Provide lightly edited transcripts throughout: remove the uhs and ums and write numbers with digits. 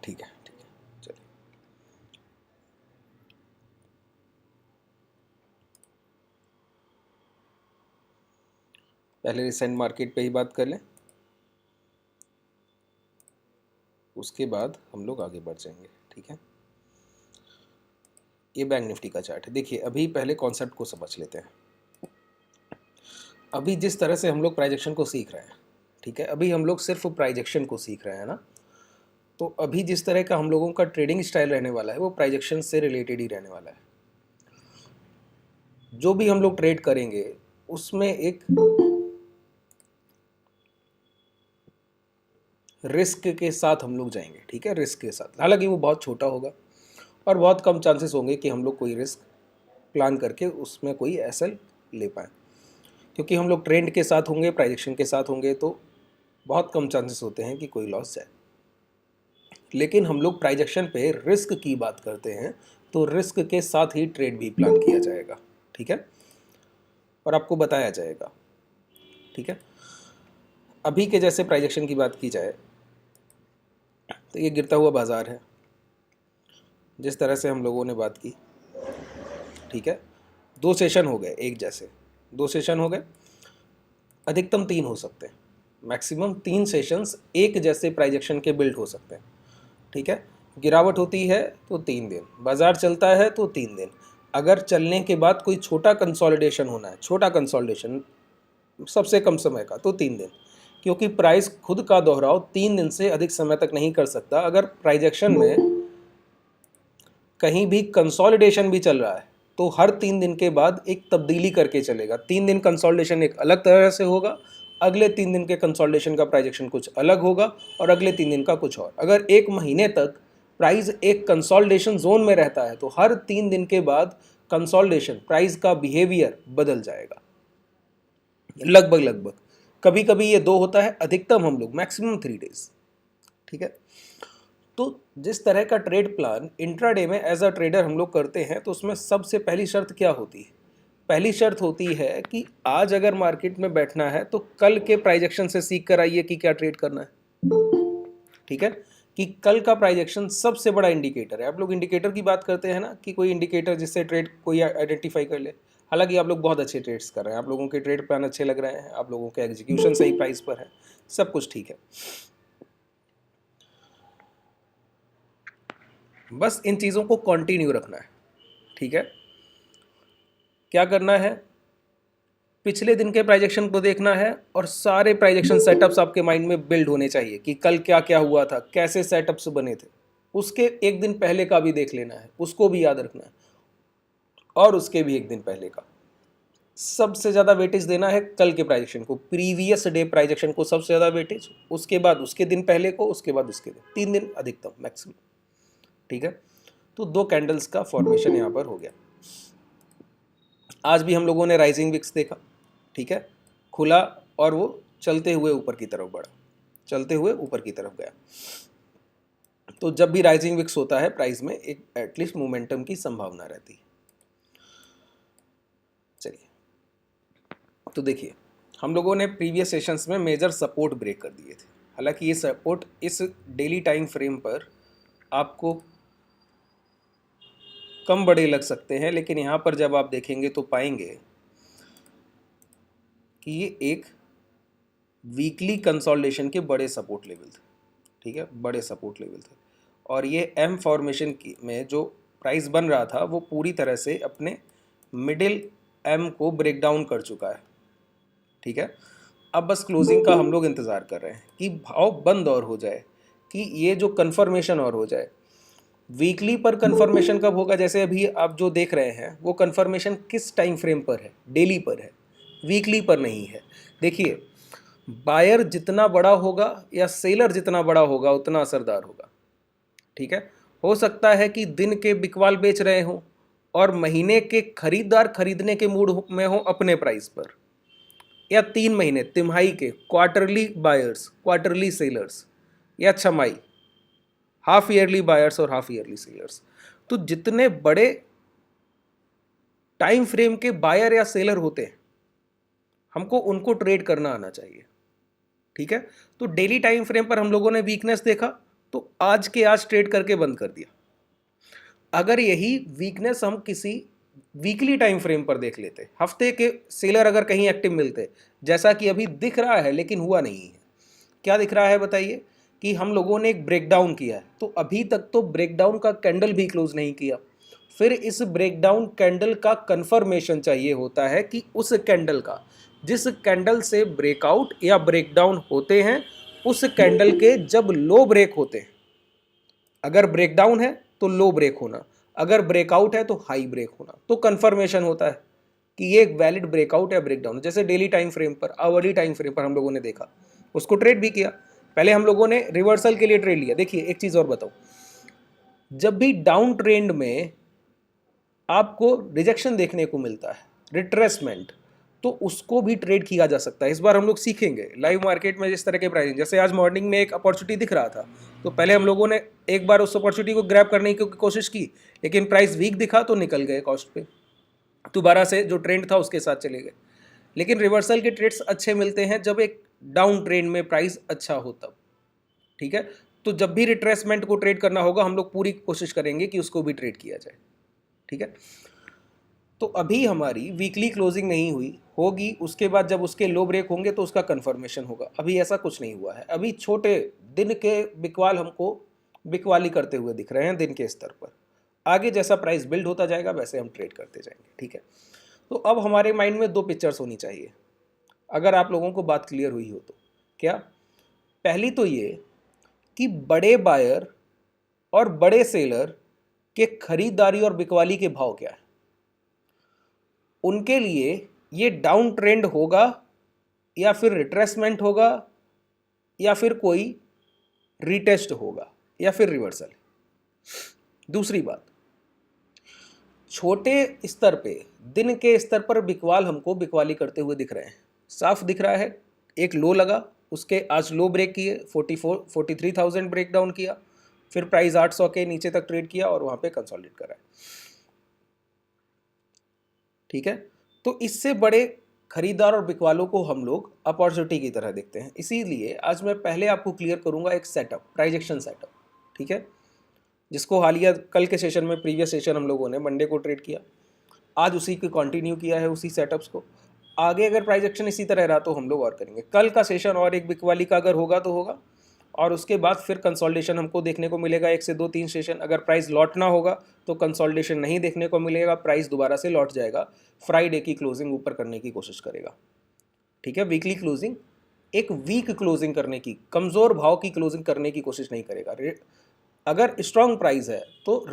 ठीक है चलिए। पहले रिसेंट मार्केट पे ही बात कर लें, उसके बाद हम लोग आगे बढ़ जाएंगे। ठीक है, ये बैंक निफ्टी का चार्ट है। देखिए अभी पहले कॉन्सेप्ट को समझ लेते हैं। अभी जिस तरह से हम लोग प्राइजेक्शन को सीख रहे हैं, ठीक है, अभी हम लोग सिर्फ प्राइजेक्शन को सीख रहे हैं ना, तो अभी जिस तरह का हम लोगों का ट्रेडिंग स्टाइल रहने वाला है वो प्राइजेक्शन से रिलेटेड ही रहने वाला है। जो भी हम लोग ट्रेड करेंगे उसमें एक रिस्क के साथ हम लोग जाएंगे। ठीक है, रिस्क के साथ, हालांकि वो बहुत छोटा होगा और बहुत कम चांसेस होंगे कि हम लोग कोई रिस्क प्लान करके उसमें कोई एसएल ले पाएँ, क्योंकि हम लोग ट्रेंड के साथ होंगे, प्राइजेक्शन के साथ होंगे, तो बहुत कम चांसेस होते हैं कि कोई लॉस जाए। लेकिन हम लोग प्राइजेक्शन पे रिस्क की बात करते हैं तो रिस्क के साथ ही ट्रेड भी प्लान किया जाएगा। ठीक है, और आपको बताया जाएगा। ठीक है, अभी के जैसे प्राइजेक्शन की बात की जाए तो ये गिरता हुआ बाजार है, जिस तरह से हम लोगों ने बात की। ठीक है, 2 सेशन हो गए एक जैसे, 2 सेशन हो गए, अधिकतम 3 हो सकते हैं, मैक्सिमम 3 सेशंस एक जैसे प्राइजेक्शन के बिल्ड हो सकते हैं। ठीक है, गिरावट होती है तो 3 दिन, बाजार चलता है तो 3 दिन, अगर चलने के बाद कोई छोटा कंसोलिडेशन होना है, छोटा कंसोलिडेशन सबसे कम समय का, तो 3 दिन, क्योंकि प्राइस खुद का दोहराव 3 दिन से अधिक समय तक नहीं कर सकता। अगर प्राइजेक्शन में कहीं भी कंसोलिडेशन भी चल रहा है तो हर 3 दिन के बाद एक तब्दीली करके चलेगा। 3 दिन कंसोलिडेशन एक अलग तरह से होगा, अगले 3 दिन के कंसोलिडेशन का प्राइजेक्शन कुछ अलग होगा और अगले 3 दिन का कुछ और। अगर 1 महीने तक प्राइस एक कंसोलिडेशन जोन में रहता है तो हर 3 दिन के बाद कंसोलिडेशन प्राइस का बिहेवियर बदल जाएगा, लगभग। कभी कभी ये 2 होता है, अधिकतम हम लोग मैक्सिमम 3 डेज। ठीक है, तो जिस तरह का ट्रेड प्लान इंट्राडे में एज अ ट्रेडर हम लोग करते हैं तो उसमें सबसे पहली शर्त क्या होती है? पहली शर्त होती है कि आज अगर मार्केट में बैठना है तो कल के प्राइजेक्शन से सीख कर आइए कि क्या ट्रेड करना है। ठीक है, कि कल का प्राइजेक्शन सबसे बड़ा इंडिकेटर है। आप लोग इंडिकेटर की बात करते हैं ना, कि कोई इंडिकेटर जिससे ट्रेड कोई आइडेंटिफाई कर ले। हालांकि आप लोग बहुत अच्छे ट्रेड्स कर रहे हैं, आप लोगों के ट्रेड प्लान अच्छे लग रहे हैं, आप लोगों के एग्जीक्यूशन सही प्राइस पर है, सब कुछ ठीक है। बस इन चीज़ों को कंटिन्यू रखना है। ठीक है, क्या करना है? पिछले दिन के प्राइजेक्शन को देखना है और सारे प्राइजेक्शन सेटअप्स आपके माइंड में बिल्ड होने चाहिए कि कल क्या क्या हुआ था, कैसे सेटअप्स बने थे। उसके एक दिन पहले का भी देख लेना है, उसको भी याद रखना है, और उसके भी एक दिन पहले का। सबसे ज़्यादा वेटेज देना है कल के प्राइजेक्शन को, प्रीवियस डे प्राइजेक्शन को सबसे ज़्यादा वेटेज, उसके बाद उसके दिन पहले को, उसके बाद उसके दिन, 3 दिन अधिकतम मैक्सिमम। ठीक है, तो 2 कैंडल्स का फॉर्मेशन यहाँ पर हो गया। आज भी हम लोगों ने राइजिंग विक्स देखा। ठीक है, खुला और वो चलते हुए ऊपर की तरफ बढ़ा, चलते हुए ऊपर की तरफ गया। तो जब भी राइजिंग विक्स होता है प्राइस में एक एटलीस्ट मोमेंटम की संभावना रहती है। चलिए, तो देखिए हम लोगों ने प्रीवियस सेशंस में मेजर सपोर्ट ब्रेक कर दिए थे। हालांकि ये सपोर्ट इस डेली टाइम फ्रेम पर आपको कम बड़े लग सकते हैं, लेकिन यहाँ पर जब आप देखेंगे तो पाएंगे कि ये एक वीकली कंसोलिडेशन के बड़े सपोर्ट लेवल थे। ठीक है, बड़े सपोर्ट लेवल थे, और ये एम फॉर्मेशन की में जो प्राइस बन रहा था वो पूरी तरह से अपने मिडिल एम को ब्रेक डाउन कर चुका है। ठीक है, अब बस क्लोजिंग का हम लोग इंतज़ार कर रहे हैं कि भाव बंद और हो जाए, कि ये जो कन्फर्मेशन और हो जाए। वीकली पर कन्फर्मेशन कब होगा? जैसे अभी आप जो देख रहे हैं वो कन्फर्मेशन किस टाइम फ्रेम पर है? डेली पर है, वीकली पर नहीं है। देखिए, बायर जितना बड़ा होगा या सेलर जितना बड़ा होगा उतना असरदार होगा। ठीक है, हो सकता है कि दिन के बिकवाल बेच रहे हों और महीने के खरीदार खरीदने के मूड में हो अपने प्राइस पर, या 3 महीने तिमाही के क्वार्टरली बायर्स, क्वार्टरली सेलर्स, या छमाही हाफ ईयरली बायर्स और हाफ ईयरली सेलर्स। तो जितने बड़े टाइम फ्रेम के बायर या सेलर होते हैं हमको उनको ट्रेड करना आना चाहिए। ठीक है, तो डेली टाइम फ्रेम पर हम लोगों ने वीकनेस देखा, तो आज के आज ट्रेड करके बंद कर दिया। अगर यही वीकनेस हम किसी वीकली टाइम फ्रेम पर देख लेते, हफ्ते के सेलर अगर कहीं एक्टिव मिलते, जैसा कि अभी दिख रहा है लेकिन हुआ नहीं है। क्या दिख रहा है बताइए? कि हम लोगों ने एक ब्रेकडाउन किया है, तो अभी तक तो ब्रेकडाउन का कैंडल भी क्लोज नहीं किया। फिर इस ब्रेकडाउन कैंडल का कंफर्मेशन चाहिए होता है कि उस कैंडल का, जिस कैंडल से ब्रेकआउट या ब्रेकडाउन होते हैं, उस कैंडल के जब लो ब्रेक होते हैं, अगर ब्रेकडाउन है तो लो ब्रेक होना, अगर ब्रेकआउट है तो हाई ब्रेक होना, तो कंफर्मेशन होता है कि ये एक वैलिड ब्रेकआउट या ब्रेकडाउन। जैसे डेली टाइम फ्रेम पर, आवरली टाइम फ्रेम पर हम लोगों ने देखा, उसको ट्रेड भी किया। पहले हम लोगों ने रिवर्सल के लिए ट्रेड लिया। देखिए एक चीज और बताऊं, जब भी डाउन ट्रेंड में आपको रिजेक्शन देखने को मिलता है, रिट्रेसमेंट, तो उसको भी ट्रेड किया जा सकता है। इस बार हम लोग सीखेंगे लाइव मार्केट में जिस तरह के प्राइसिंग, जैसे आज मॉर्निंग में एक अपॉर्चुनिटी दिख रहा था, तो पहले हम लोगों ने एक बार उस अपॉर्चुनिटी को ग्रैब करने की कोशिश की, लेकिन प्राइस वीक दिखा तो निकल गए कॉस्ट पे, दोबारा से जो ट्रेंड था उसके साथ चले गए। लेकिन रिवर्सल के ट्रेड्स अच्छे मिलते हैं जब एक डाउन ट्रेंड में प्राइस अच्छा हो तब, ठीक है। तो जब भी रिट्रेसमेंट को ट्रेड करना होगा, हम लोग पूरी कोशिश करेंगे कि उसको भी ट्रेड किया जाए, ठीक है। तो अभी हमारी वीकली क्लोजिंग नहीं हुई, होगी उसके बाद जब उसके लो ब्रेक होंगे तो उसका कंफर्मेशन होगा। अभी ऐसा कुछ नहीं हुआ है, अभी छोटे दिन के बिकवाल हमको बिकवाली करते हुए दिख रहे हैं दिन के स्तर पर। आगे जैसा प्राइस बिल्ड होता जाएगा वैसे हम ट्रेड करते जाएंगे, ठीक है। तो अब हमारे माइंड में दो पिक्चर्स होनी चाहिए, अगर आप लोगों को बात क्लियर हुई हो तो। क्या? पहली तो ये कि बड़े बायर और बड़े सेलर के खरीदारी और बिकवाली के भाव क्या है, उनके लिए ये डाउन ट्रेंड होगा या फिर रिट्रेसमेंट होगा या फिर कोई रीटेस्ट होगा या फिर रिवर्सल। दूसरी बात, छोटे स्तर पे दिन के स्तर पर बिकवाल हमको बिकवाली करते हुए दिख रहे हैं, साफ दिख रहा है। एक लो लगा, उसके आज लो ब्रेक किए, 43,000 ब्रेक डाउन किया, फिर प्राइस 800 के नीचे तक ट्रेड किया और वहां पे कंसोलिडेट करा है, ठीक है। तो इससे बड़े खरीदार और बिकवालों को हम लोग अपॉर्चुनिटी की तरह देखते हैं। इसीलिए आज मैं पहले आपको क्लियर करूंगा एक सेटअप, प्राइजेक्शन सेटअप, ठीक है, जिसको हालिया कल के सेशन में, प्रीवियस सेशन हम लोगों ने मंडे को ट्रेड किया, आज उसी को कंटिन्यू किया है, उसी सेटअप्स को। आगे अगर प्राइजेक्शन इसी तरह रहा तो हम लोग और करेंगे। कल का सेशन और एक बिकवाली का अगर होगा तो होगा, और उसके बाद फिर कंसोलिडेशन हमको देखने को मिलेगा 1 से 2-3 सेशन। अगर प्राइस लौटना होगा तो कंसोलिडेशन नहीं देखने को मिलेगा, प्राइस दोबारा से लौट जाएगा, फ्राइडे की क्लोजिंग ऊपर करने की कोशिश करेगा, ठीक है। वीकली क्लोजिंग एक वीक क्लोजिंग करने की, कमज़ोर भाव की क्लोजिंग करने की कोशिश नहीं करेगा। अगर स्ट्रॉन्ग प्राइस है तो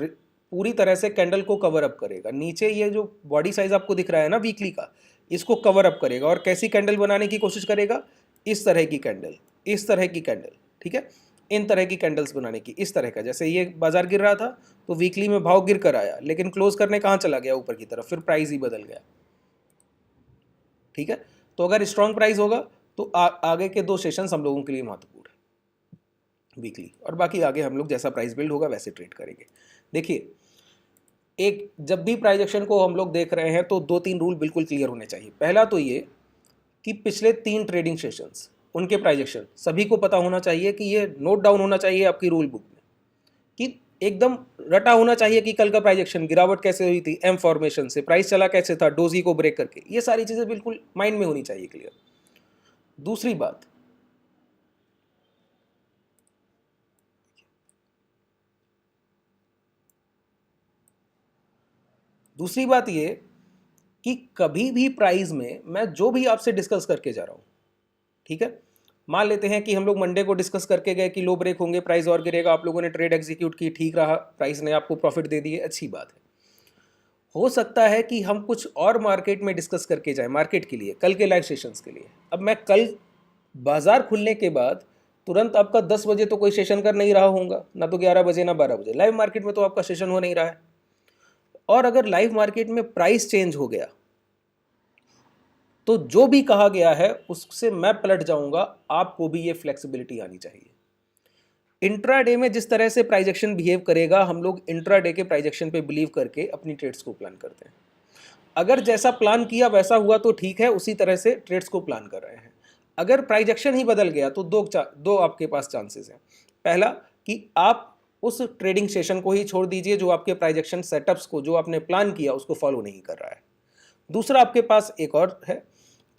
पूरी तरह से कैंडल को कवर अप करेगा। नीचे ये जो बॉडी साइज आपको दिख रहा है ना वीकली का, इसको कवर अप करेगा। और कैसी कैंडल बनाने की कोशिश करेगा? इस तरह की कैंडल, इस तरह की कैंडल, ठीक है, इन तरह की कैंडल्स बनाने की। इस तरह का, जैसे ये बाजार गिर रहा था तो वीकली में भाव गिर कर आया, लेकिन क्लोज करने कहाँ चला गया? ऊपर की तरफ, फिर प्राइस ही बदल गया, ठीक है। तो अगर स्ट्रॉन्ग प्राइस होगा तो आगे के 2 सेशंस हम लोगों के लिए महत्वपूर्ण है वीकली, और बाकी आगे हम लोग जैसा प्राइस बिल्ड होगा वैसे ट्रेड करेंगे। देखिए, एक जब भी प्राइजेक्शन को हम लोग देख रहे हैं तो 2-3 रूल बिल्कुल क्लियर होने चाहिए। पहला तो ये कि पिछले 3 ट्रेडिंग सेशंस, उनके प्राइजेक्शन सभी को पता होना चाहिए, कि ये नोट डाउन होना चाहिए आपकी रूल बुक में, कि एकदम रटा होना चाहिए कि कल का प्राइजेक्शन, गिरावट कैसे हुई थी, एम फॉर्मेशन से प्राइस चला कैसे था, डोजी को ब्रेक करके, ये सारी चीज़ें बिल्कुल माइंड में होनी चाहिए क्लियर। दूसरी बात ये कि कभी भी प्राइस में मैं जो भी आपसे डिस्कस करके जा रहा हूं, ठीक है, मान लेते हैं कि हम लोग मंडे को डिस्कस करके गए कि लो ब्रेक होंगे, प्राइस और गिरेगा, आप लोगों ने ट्रेड एग्जीक्यूट की, ठीक रहा, प्राइस ने आपको प्रॉफिट दे दिए, अच्छी बात है। हो सकता है कि हम कुछ और मार्केट में डिस्कस करके जाएं, मार्केट के लिए, कल के लाइव सेशंस के लिए। अब मैं कल बाजार खुलने के बाद तुरंत आपका 10 बजे तो कोई सेशन कर नहीं रहा होगा, ना तो 11 बजे ना 12 बजे, लाइव मार्केट में तो आपका सेशन हो नहीं रहा है। और अगर लाइव मार्केट में प्राइस चेंज हो गया तो जो भी कहा गया है उससे मैं पलट जाऊंगा, आपको भी ये फ्लेक्सिबिलिटी आनी चाहिए। इंट्राडे में जिस तरह से प्राइजेक्शन बिहेव करेगा, हम लोग इंट्राडे के प्राइजेक्शन पे बिलीव करके अपनी ट्रेड्स को प्लान करते हैं। अगर जैसा प्लान किया वैसा हुआ तो ठीक है, उसी तरह से ट्रेड्स को प्लान कर रहे हैं। अगर प्राइजेक्शन ही बदल गया तो दो आपके पास चांसेस हैं। पहला कि आप उस ट्रेडिंग सेशन को ही छोड़ दीजिए जो आपके प्राइजेक्शन सेटअप्स को, जो आपने प्लान किया, उसको फॉलो नहीं कर रहा है। दूसरा आपके पास एक और है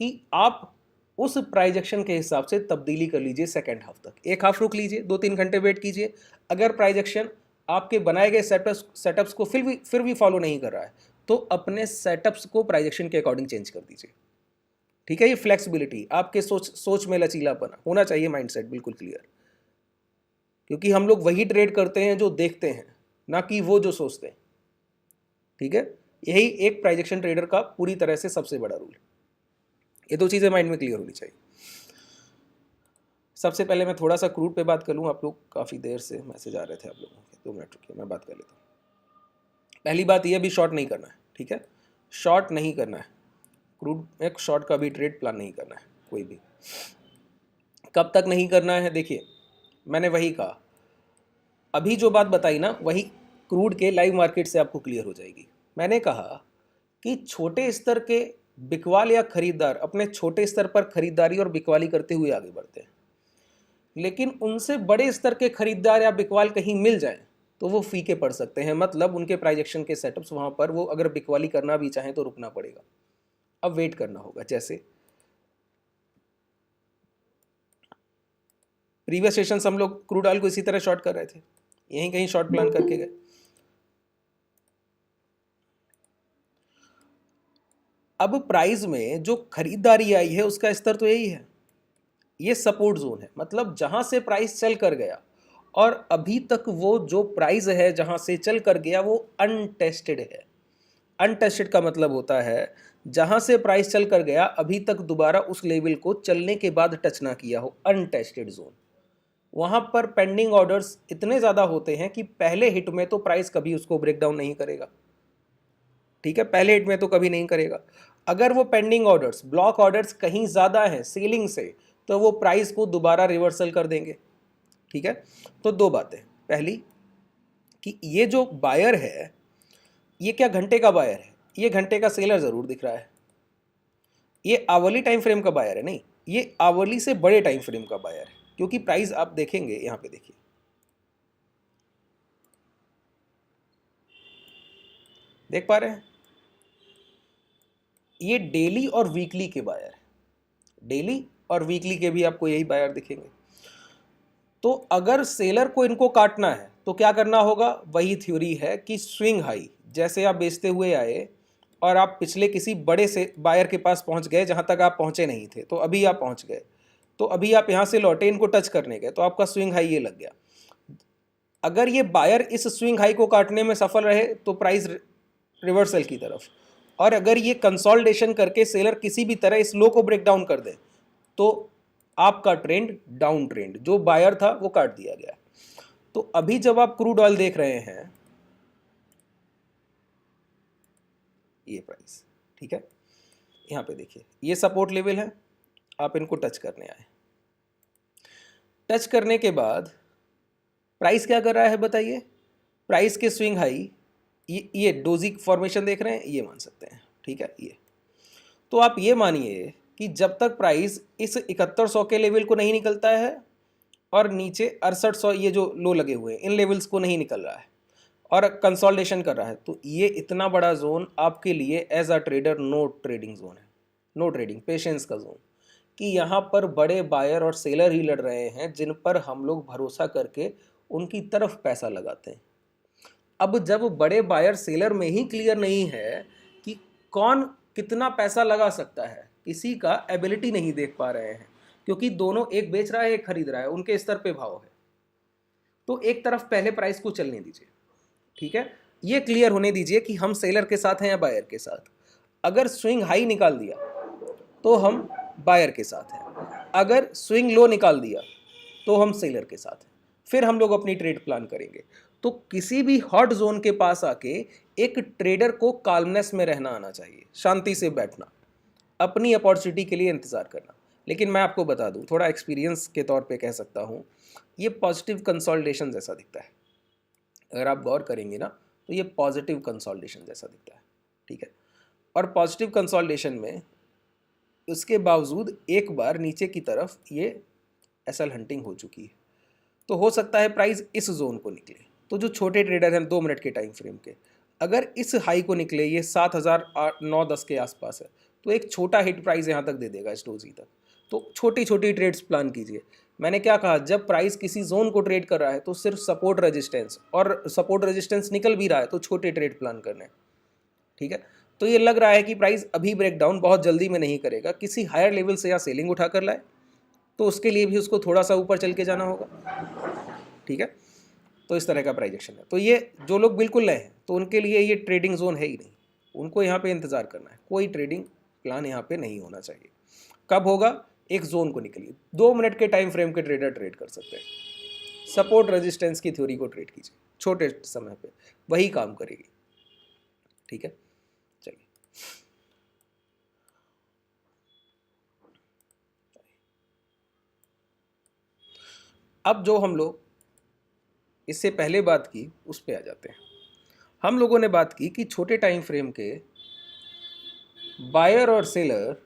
कि आप उस प्राइजेक्शन के हिसाब से तब्दीली कर लीजिए सेकेंड हाफ तक। एक हाफ रुक लीजिए, 2-3 घंटे वेट कीजिए। अगर प्राइजेक्शन आपके बनाए गए सेटअप्स को फिर भी फॉलो नहीं कर रहा है तो अपने सेटअप्स को प्राइजेक्शन के अकॉर्डिंग चेंज कर दीजिए। ठीक है, ये फ्लेक्सिबिलिटी, आपके सोच में लचीलापन होना चाहिए, माइंडसेट बिल्कुल क्लियर। क्योंकि हम लोग वही ट्रेड करते हैं जो देखते हैं, ना कि वो जो सोचते हैं। ठीक है, यही एक प्राइजेक्शन ट्रेडर का पूरी तरह से सबसे बड़ा रूल है। ये दो चीज़ें माइंड में क्लियर होनी चाहिए। सबसे पहले मैं थोड़ा सा क्रूड पे बात कर लूँ। आप लोग काफ़ी देर से मैसेज आ रहे थे आप लोगों के, 2 मिनट रुकिए, मैं बात कर लेता हूँ। पहली बात ये, भी शॉर्ट नहीं करना है। ठीक है, शॉर्ट नहीं करना है क्रूड में, शॉर्ट का भी ट्रेड प्लान नहीं करना है कोई भी। कब तक नहीं करना है? देखिए, मैंने वही कहा, अभी जो बात बताई ना, वही क्रूड के लाइव मार्केट से आपको क्लियर हो जाएगी। मैंने कहा कि छोटे स्तर के बिकवाल या खरीदार अपने छोटे स्तर पर खरीदारी और बिकवाली करते हुए आगे बढ़ते हैं, लेकिन उनसे बड़े स्तर के खरीदार या बिकवाल कहीं मिल जाएं तो वो फीके पड़ सकते हैं। मतलब उनके प्राइजेक्शन के सेटअप्स वहाँ पर वो अगर बिकवाली करना भी चाहें तो रुकना पड़ेगा, अब वेट करना होगा। जैसे प्रीवियस सेशंस हम लोग क्रूड ऑयल को इसी तरह शॉर्ट कर रहे थे, यहीं कहीं शॉर्ट प्लान करके गए। अब प्राइस में जो खरीदारी आई है उसका स्तर तो यही है, ये सपोर्ट जोन है। मतलब जहां से प्राइस चल कर गया और अभी तक वो जो प्राइस है जहां से चल कर गया वो अनटेस्टेड है। अनटेस्टेड का मतलब होता है जहां से प्राइस चल कर गया अभी तक दोबारा उस लेवल को चलने के बाद टच ना किया हो, अनटेस्टेड जोन। वहां पर पेंडिंग ऑर्डर्स इतने ज़्यादा होते हैं कि पहले हिट में तो प्राइस कभी उसको ब्रेक डाउन नहीं करेगा। ठीक है, पहले हिट में तो कभी नहीं करेगा। अगर वो पेंडिंग ऑर्डर्स, ब्लॉक ऑर्डर्स कहीं ज़्यादा हैं सेलिंग से, तो वो प्राइस को दोबारा रिवर्सल कर देंगे। ठीक है, तो दो बातें। पहली कि ये जो बायर है ये क्या घंटे का बायर है? ये घंटे का सेलर ज़रूर दिख रहा है। ये आवरली टाइम फ्रेम का बायर है? नहीं, ये आवरली से बड़े टाइम फ्रेम का बायर है। क्योंकि प्राइस आप देखेंगे, यहाँ पे देखिए, देख पा रहे हैं, ये डेली और वीकली के बायर है। डेली और वीकली के भी आपको यही बायर दिखेंगे। तो अगर सेलर को इनको काटना है तो क्या करना होगा? वही थ्योरी है कि स्विंग हाई, जैसे आप बेचते हुए आए और आप पिछले किसी बड़े से बायर के पास पहुंच गए जहां तक आप पहुंचे नहीं थे, तो अभी आप पहुंच गए, तो अभी आप यहां से लौटे, इनको टच करने गए, तो आपका स्विंग हाई ये लग गया। अगर ये बायर इस स्विंग हाई को काटने में सफल रहे तो प्राइस रिवर्सल की तरफ, और अगर ये कंसोलिडेशन करके सेलर किसी भी तरह इस लो को ब्रेक डाउन कर दे तो आपका ट्रेंड डाउन ट्रेंड, जो बायर था वो काट दिया गया। तो अभी जब आप क्रूड ऑयल देख रहे हैं, ये प्राइस, ठीक है, यहां पे देखिए, ये सपोर्ट लेवल है, आप इनको टच करने आए। टच करने के बाद प्राइस क्या कर रहा है बताइए? प्राइस के स्विंग हाई, ये डोजी फॉर्मेशन देख रहे हैं, ये मान सकते हैं। ठीक है, ये तो आप ये मानिए कि जब तक प्राइस इस 7100 के लेवल को नहीं निकलता है और नीचे 6800 ये जो लो लगे हुए हैं इन लेवल्स को नहीं निकल रहा है और कंसोलिडेशन कर रहा है, तो ये इतना बड़ा जोन आपके लिए as a trader no trading zone है, नो ट्रेडिंग, पेशेंस का जोन। कि यहाँ पर बड़े बायर और सेलर ही लड़ रहे हैं जिन पर हम लोग भरोसा करके उनकी तरफ पैसा लगाते हैं। अब जब बड़े बायर सेलर में ही क्लियर नहीं है कि कौन कितना पैसा लगा सकता है, किसी का एबिलिटी नहीं देख पा रहे हैं, क्योंकि दोनों, एक बेच रहा है एक खरीद रहा है, उनके स्तर पे भाव है, तो एक तरफ पहले प्राइस को चलने दीजिए। ठीक है, ये क्लियर होने दीजिए कि हम सेलर के साथ हैं या बायर के साथ। अगर स्विंग हाई निकाल दिया तो हम बायर के साथ हैं, अगर स्विंग लो निकाल दिया तो हम सेलर के साथ हैं। फिर हम लोग अपनी ट्रेड प्लान करेंगे। तो किसी भी हॉट जोन के पास आके एक ट्रेडर को काल्मनेस में रहना आना चाहिए, शांति से बैठना, अपनी अपॉर्चुनिटी के लिए इंतज़ार करना। लेकिन मैं आपको बता दूं, थोड़ा एक्सपीरियंस के तौर पे कह सकता हूं, ये पॉजिटिव कंसोलिडेशन जैसा दिखता है। अगर आप गौर करेंगे ना तो ये पॉजिटिव कंसोलिडेशन जैसा दिखता है। ठीक है, और पॉजिटिव कंसोलिडेशन में उसके बावजूद एक बार नीचे की तरफ ये एसएल हंटिंग हो चुकी है, तो हो सकता है प्राइस इस जोन को निकले। तो जो छोटे ट्रेडर हैं 2 मिनट के टाइम फ्रेम के, अगर इस हाई को निकले, ये 7,910 के आसपास है, तो एक छोटा हिट प्राइस यहाँ तक दे देगा इस डोजी तक। तो छोटी छोटी ट्रेड्स प्लान कीजिए। मैंने क्या कहा, जब प्राइस किसी जोन को ट्रेड कर रहा है तो सिर्फ सपोर्ट रेजिस्टेंस, और सपोर्ट रेजिस्टेंस निकल भी रहा है तो छोटे ट्रेड प्लान करने हैं, ठीक है। तो ये लग रहा है कि प्राइस अभी ब्रेकडाउन बहुत जल्दी में नहीं करेगा, किसी हायर लेवल से या सेलिंग उठा कर लाए, तो उसके लिए भी उसको थोड़ा सा ऊपर चल के जाना होगा, ठीक है। तो इस तरह का प्राइजेक्शन है। तो ये जो लोग बिल्कुल नए हैं तो उनके लिए ये ट्रेडिंग जोन है ही नहीं, उनको यहाँ पे इंतज़ार करना है, कोई ट्रेडिंग प्लान यहाँ पे नहीं होना चाहिए। कब होगा, एक जोन को निकलिए, 2 मिनट के टाइम फ्रेम के ट्रेडर ट्रेड कर सकते हैं, सपोर्ट रेजिस्टेंस की थ्योरी को ट्रेड कीजिए छोटे समय पे, वही काम करेगी, ठीक है। चलिए अब जो हम लोग इससे पहले बात की उस पे आ जाते हैं। हम लोगों ने बात की कि छोटे टाइम फ्रेम के बायर और सेलर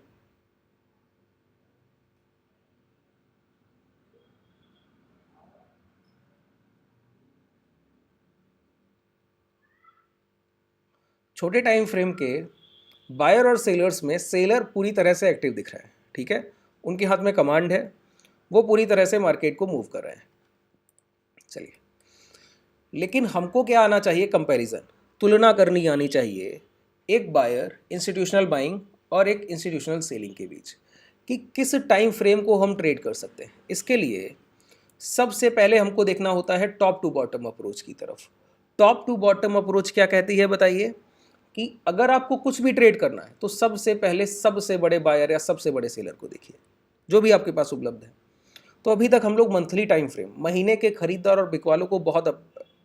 छोटे टाइम फ्रेम के बायर और सेलर्स में सेलर पूरी तरह से एक्टिव दिख रहा है, ठीक है, उनके हाथ में कमांड है, वो पूरी तरह से मार्केट को मूव कर रहे हैं। चलिए, लेकिन हमको क्या आना चाहिए, कंपैरिजन, तुलना करनी आनी चाहिए एक बायर इंस्टीट्यूशनल बाइंग और एक इंस्टीट्यूशनल सेलिंग के बीच, कि किस टाइम फ्रेम को हम ट्रेड कर सकते हैं। इसके लिए सबसे पहले हमको देखना होता है टॉप टू बॉटम अप्रोच की तरफ। टॉप टू बॉटम अप्रोच क्या कहती है बताइए, कि अगर आपको कुछ भी ट्रेड करना है तो सबसे पहले सबसे बड़े बायर या सबसे बड़े सेलर को देखिए, जो भी आपके पास उपलब्ध है। तो अभी तक हम लोग मंथली टाइम फ्रेम, महीने के खरीदार और बिकवालों को बहुत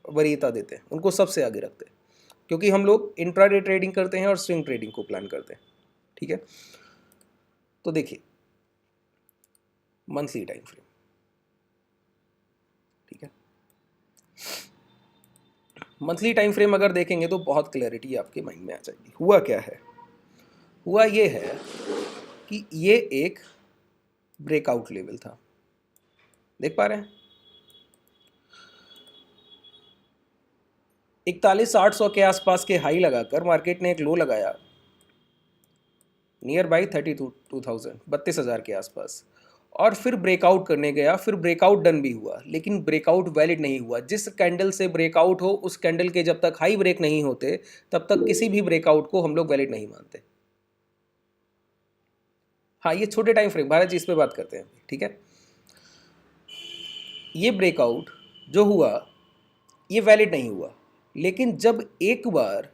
वरीयता देते हैं, उनको सबसे आगे रखते हैं, क्योंकि हम लोग इंट्राडे ट्रेडिंग करते हैं और स्विंग ट्रेडिंग को प्लान करते हैं, ठीक है। तो देखिए मंथली टाइम फ्रेम, ठीक है, मंथली टाइम फ्रेम अगर देखेंगे तो बहुत क्लैरिटी आपके माइंड में आ जाएगी। हुआ क्या है, हुआ ये है कि ये एक ब्रेकआउट लेवल था, देख पा रहे हैं, 41,800 के आसपास के हाई लगाकर मार्केट ने एक लो लगाया नियर बाई 32,000, 32,000 के आसपास, और फिर ब्रेकआउट करने गया, फिर ब्रेकआउट डन भी हुआ, लेकिन ब्रेकआउट वैलिड नहीं हुआ। जिस कैंडल से ब्रेकआउट हो उस कैंडल के जब तक हाई ब्रेक नहीं होते तब तक किसी भी ब्रेकआउट को हम लोग वैलिड नहीं मानते। हाँ, ये छोटे टाइम फ्रेम, भारत जी इस पे बात करते हैं, ठीक है। ये ब्रेकआउट जो हुआ ये वैलिड नहीं हुआ, लेकिन जब एक बार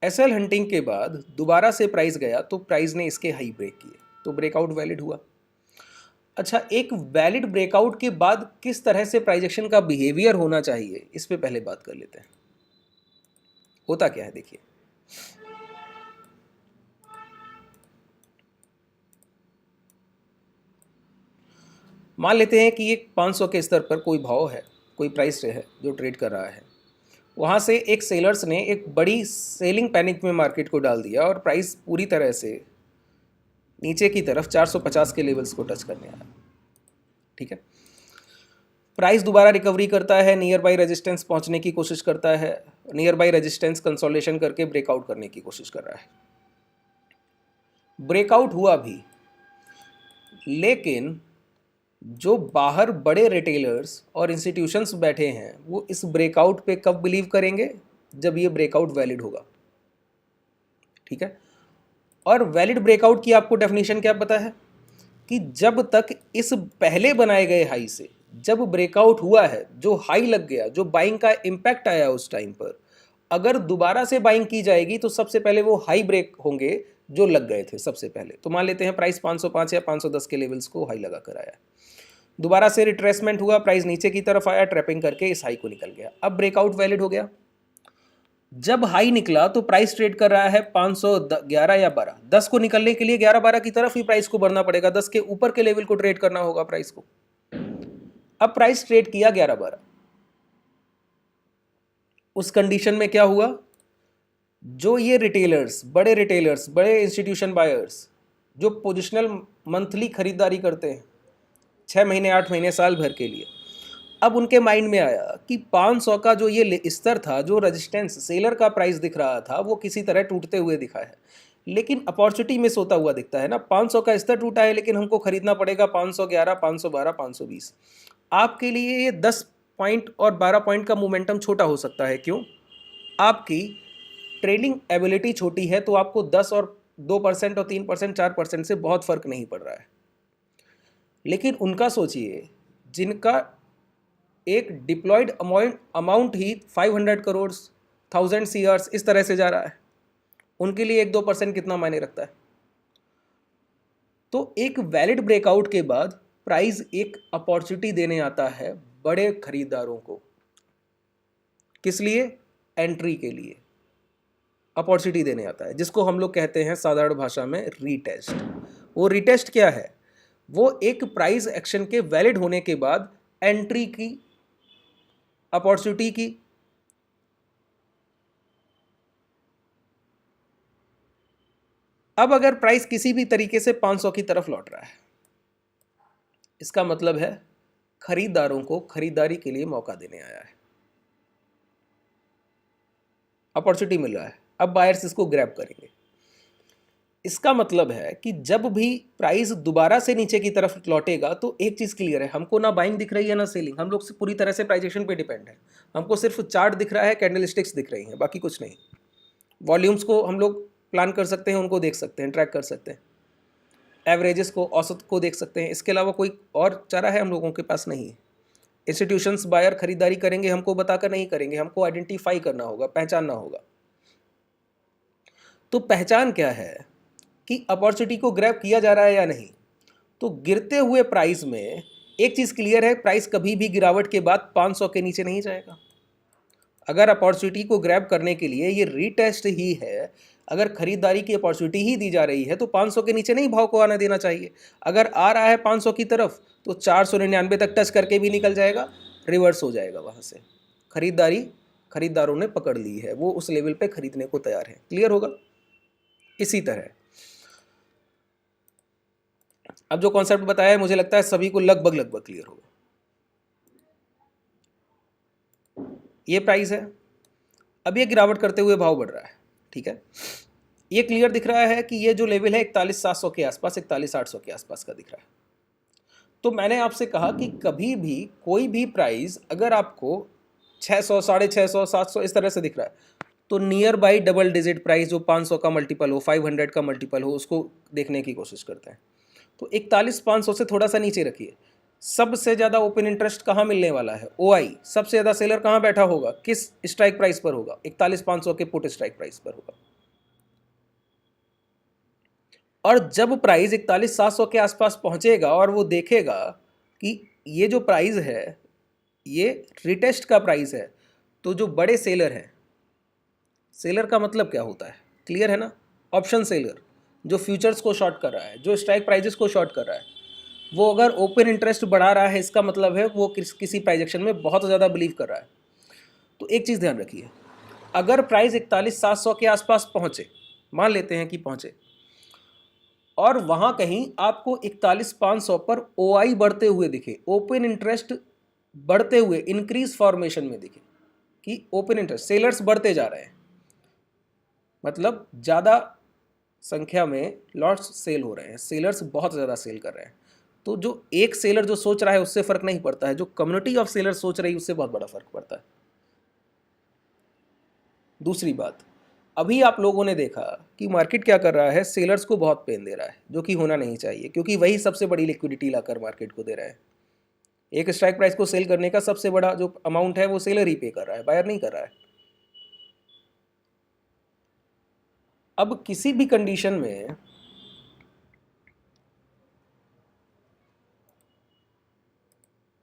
एसएल हंटिंग के बाद दोबारा से प्राइस गया तो प्राइस ने इसके हाई ब्रेक किए, तो ब्रेकआउट वैलिड हुआ। अच्छा, एक वैलिड ब्रेकआउट के बाद किस तरह से प्राइजेक्शन का बिहेवियर होना चाहिए, इस पे पहले बात कर लेते हैं। होता क्या है देखिए, मान लेते हैं कि ये 500 के स्तर पर कोई भाव है, कोई प्राइस है जो ट्रेड कर रहा है, वहाँ से एक सेलर्स ने एक बड़ी सेलिंग पैनिक में मार्केट को डाल दिया और प्राइस पूरी तरह से नीचे की तरफ 450 के लेवल्स को टच करने आया, ठीक है। प्राइस दोबारा रिकवरी करता है, नियर बाई रेजिस्टेंस पहुंचने की कोशिश करता है, नियर बाई रेजिस्टेंस कंसोलिडेशन करके ब्रेकआउट करने की कोशिश कर रहा है। ब्रेकआउट हुआ भी, लेकिन जो बाहर बड़े रिटेलर्स और इंस्टीट्यूशंस बैठे हैं वो इस ब्रेकआउट पे कब बिलीव करेंगे, जब ये ब्रेकआउट वैलिड होगा, ठीक है। और वैलिड ब्रेकआउट की आपको डेफिनेशन क्या पता है, कि जब तक इस पहले बनाए गए हाई से जब ब्रेकआउट हुआ है, जो हाई लग गया, जो बाइंग का इम्पैक्ट आया उस टाइम पर, अगर दोबारा से बाइंग की जाएगी तो सबसे पहले वो हाई ब्रेक होंगे जो लग गए थे सबसे पहले। तो मान लेते हैं प्राइस 505 या 510 के लेवल्स को हाई लगा कर आया, दोबारा से रिट्रेसमेंट हुआ, प्राइस नीचे की तरफ आया, ट्रैपिंग करके इस हाई को निकल गया, अब ब्रेकआउट वैलिड हो गया। जब हाई निकला तो प्राइस ट्रेड कर रहा है 511 या 12, 10 को निकलने के लिए 11-12 की तरफ ही प्राइस को बढ़ना पड़ेगा, 10 के ऊपर के लेवल को ट्रेड करना होगा प्राइस को। अब प्राइस ट्रेड किया 11-12, उस कंडीशन में क्या हुआ, जो ये रिटेलर्स, बड़े इंस्टीट्यूशन बायर्स जो पोजिशनल मंथली खरीदारी करते हैं 6 महीने, 8 महीने, साल भर के लिए, अब उनके माइंड में आया कि 500 का जो ये स्तर था, जो रेजिस्टेंस सेलर का प्राइस दिख रहा था, वो किसी तरह टूटते हुए दिखा है, लेकिन अपॉर्चुनिटी मिस होता हुआ दिखता है ना। 500 का स्तर टूटा है, लेकिन हमको खरीदना पड़ेगा 511, 512, 520। आपके लिए ये 10 पॉइंट और 12 पॉइंट का मोमेंटम छोटा हो सकता है। क्यों? आपकी ट्रेडिंग एबिलिटी छोटी है, तो आपको 10 और 2% और 3%, 4% से बहुत फर्क नहीं पड़ रहा है। लेकिन उनका सोचिए, जिनका एक डिप्लॉयड अमाउंट ही 500 करोड़, 1000 सीआर्स इस तरह से जा रहा है, उनके लिए 1-2% कितना मायने रखता है। तो एक वैलिड ब्रेकआउट के बाद प्राइस एक अपॉर्चुनिटी देने आता है बड़े खरीदारों को। किस लिए? एंट्री के लिए अपॉर्चुनिटी देने आता है, जिसको हम लोग कहते हैं साधारण भाषा में रीटेस्ट। वो रीटेस्ट क्या है? वो एक प्राइस एक्शन के वैलिड होने के बाद एंट्री की अपॉर्चुनिटी की। अब अगर प्राइस किसी भी तरीके से 500 की तरफ लौट रहा है, इसका मतलब है खरीदारों को खरीदारी के लिए मौका देने आया है, अपॉर्चुनिटी मिल रहा है। अब बायर्स इसको ग्रैब करेंगे। इसका मतलब है कि जब भी प्राइस दोबारा से नीचे की तरफ लौटेगा, तो एक चीज़ क्लियर है, हमको ना बाइंग दिख रही है ना सेलिंग। हम लोग से पूरी तरह से प्राइस एक्शन पे डिपेंड है। हमको सिर्फ चार्ट दिख रहा है, कैंडलस्टिक्स दिख रही हैं, बाकी कुछ नहीं। वॉल्यूम्स को हम लोग प्लान कर सकते हैं, उनको देख सकते हैं, ट्रैक कर सकते हैं, एवरेजेस को, औसत को देख सकते हैं। इसके अलावा कोई और चारा है हम लोगों के पास नहीं है। इंस्टीट्यूशंस बायर खरीदारी करेंगे, हमको बताकर नहीं करेंगे, हमको आइडेंटिफाई करना होगा, पहचानना होगा। तो पहचान क्या है कि अपॉर्चुनिटी को ग्रैब किया जा रहा है या नहीं। तो गिरते हुए प्राइस में एक चीज़ क्लियर है, प्राइस कभी भी गिरावट के बाद 500 के नीचे नहीं जाएगा। अगर अपॉर्चुनिटी को ग्रैब करने के लिए ये रीटेस्ट ही है, अगर खरीदारी की अपॉर्चुनिटी ही दी जा रही है, तो 500 के नीचे नहीं भाव को आने देना चाहिए। अगर आ रहा है 500 की तरफ, तो 499 तक टच करके भी निकल जाएगा, रिवर्स हो जाएगा वहाँ से। खरीदारों ने पकड़ ली है, वो उस लेवल पे खरीदने को तैयार है। क्लियर होगा? इसी तरह अब जो कॉन्सेप्ट बताया है, मुझे लगता है सभी को लगभग क्लियर होगा। ये प्राइस है, अब ये गिरावट करते हुए भाव बढ़ रहा है, ठीक है। ये क्लियर दिख रहा है कि ये जो लेवल है 41,700 के आसपास, 41,800 के आसपास का दिख रहा है। तो मैंने आपसे कहा कि कभी भी कोई भी प्राइस अगर आपको 600, 650, 700 इस तरह से दिख रहा है, तो near by double digit price जो 500 का मल्टीपल हो, 500 का मल्टीपल हो, उसको देखने की कोशिश करते हैं। तो 41,500 से थोड़ा सा नीचे रखिए। सबसे ज़्यादा ओपन इंटरेस्ट कहाँ मिलने वाला है? ओआई। सबसे ज़्यादा सेलर कहाँ बैठा होगा? किस स्ट्राइक प्राइस पर होगा? 41,500 के पुट स्ट्राइक प्राइस पर होगा। और जब प्राइस 41,700 के आसपास पहुंचेगा और वो देखेगा कि ये जो प्राइस है ये रिटेस्ट का प्राइस है, तो जो बड़े सेलर हैं, सेलर का मतलब क्या होता है? क्लियर है ना? ऑप्शन सेलर, जो फ्यूचर्स को शॉर्ट कर रहा है, जो स्ट्राइक प्राइजेस को शॉर्ट कर रहा है, वो अगर ओपन इंटरेस्ट बढ़ा रहा है, इसका मतलब है वो किसी प्राइजेक्शन में बहुत ज़्यादा बिलीव कर रहा है। तो एक चीज़ ध्यान रखिए, अगर प्राइस 41,700 के आसपास पहुँचे, मान लेते हैं कि पहुँचे, और वहाँ कहीं आपको 41,500 पर ओआई बढ़ते हुए दिखे, ओपन इंटरेस्ट बढ़ते हुए इंक्रीज फॉर्मेशन में दिखे कि ओपन इंटरेस्ट सेलर्स बढ़ते जा रहे हैं, मतलब ज़्यादा संख्या में लॉट्स सेल हो रहे हैं, सेलर्स बहुत ज़्यादा सेल कर रहे हैं, तो जो एक सेलर जो सोच रहा है उससे फ़र्क नहीं पड़ता है, जो कम्युनिटी ऑफ सेलर सोच रही है उससे बहुत बड़ा फ़र्क पड़ता है। दूसरी बात, अभी आप लोगों ने देखा कि मार्केट क्या कर रहा है, सेलर्स को बहुत पेन दे रहा है, जो कि होना नहीं चाहिए, क्योंकि वही सबसे बड़ी लिक्विडिटी लाकर मार्केट को दे रहा है। एक स्ट्राइक प्राइस को सेल करने का सबसे बड़ा जो अमाउंट है वो सेलर ही पे कर रहा है, बायर नहीं कर रहा है। अब किसी भी कंडीशन में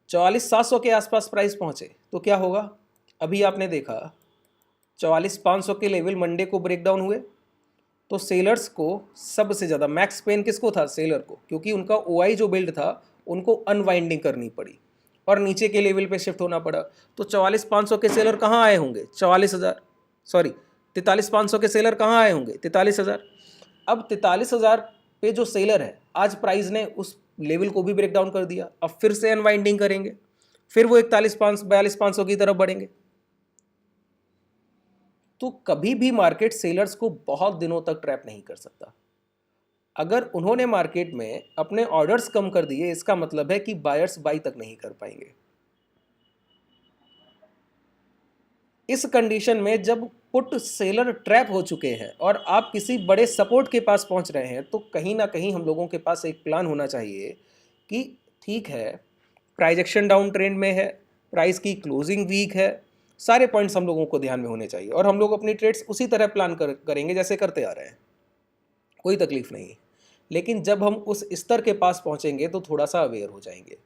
44,700 के आसपास प्राइस पहुंचे तो क्या होगा? अभी आपने देखा 44,500 के लेवल मंडे को ब्रेक डाउन हुए, तो सेलर्स को सबसे ज़्यादा मैक्स पेन किसको था? सेलर को, क्योंकि उनका ओआई जो बिल्ड था उनको अनवाइंडिंग करनी पड़ी और नीचे के लेवल पे शिफ्ट होना पड़ा। तो 44,500 के सेलर कहाँ आए होंगे? 43,500 के सेलर कहाँ आए होंगे? 43,000। अब 43,000 पे जो सेलर है, आज प्राइस ने उस लेवल को भी ब्रेक डाउन कर दिया, अब फिर से अनवाइंडिंग करेंगे, फिर वो 41,500 की तरफ बढ़ेंगे। तो कभी भी मार्केट सेलर्स को बहुत दिनों तक ट्रैप नहीं कर सकता। अगर उन्होंने मार्केट में अपने ऑर्डर्स कम कर दिए, इसका मतलब है कि बायर्स बाई तक नहीं कर पाएंगे। इस कंडीशन में जब पुट सेलर ट्रैप हो चुके हैं और आप किसी बड़े सपोर्ट के पास पहुंच रहे हैं, तो कहीं ना कहीं हम लोगों के पास एक प्लान होना चाहिए कि ठीक है, प्राइस एक्शन डाउन ट्रेंड में है, प्राइस की क्लोजिंग वीक है, सारे पॉइंट्स हम लोगों को ध्यान में होने चाहिए और हम लोग अपनी ट्रेड्स उसी तरह प्लान करेंगे जैसे करते आ रहे हैं, कोई तकलीफ नहीं। लेकिन जब हम उस स्तर के पास पहुंचेंगे तो थोड़ा सा अवेयर हो जाएंगे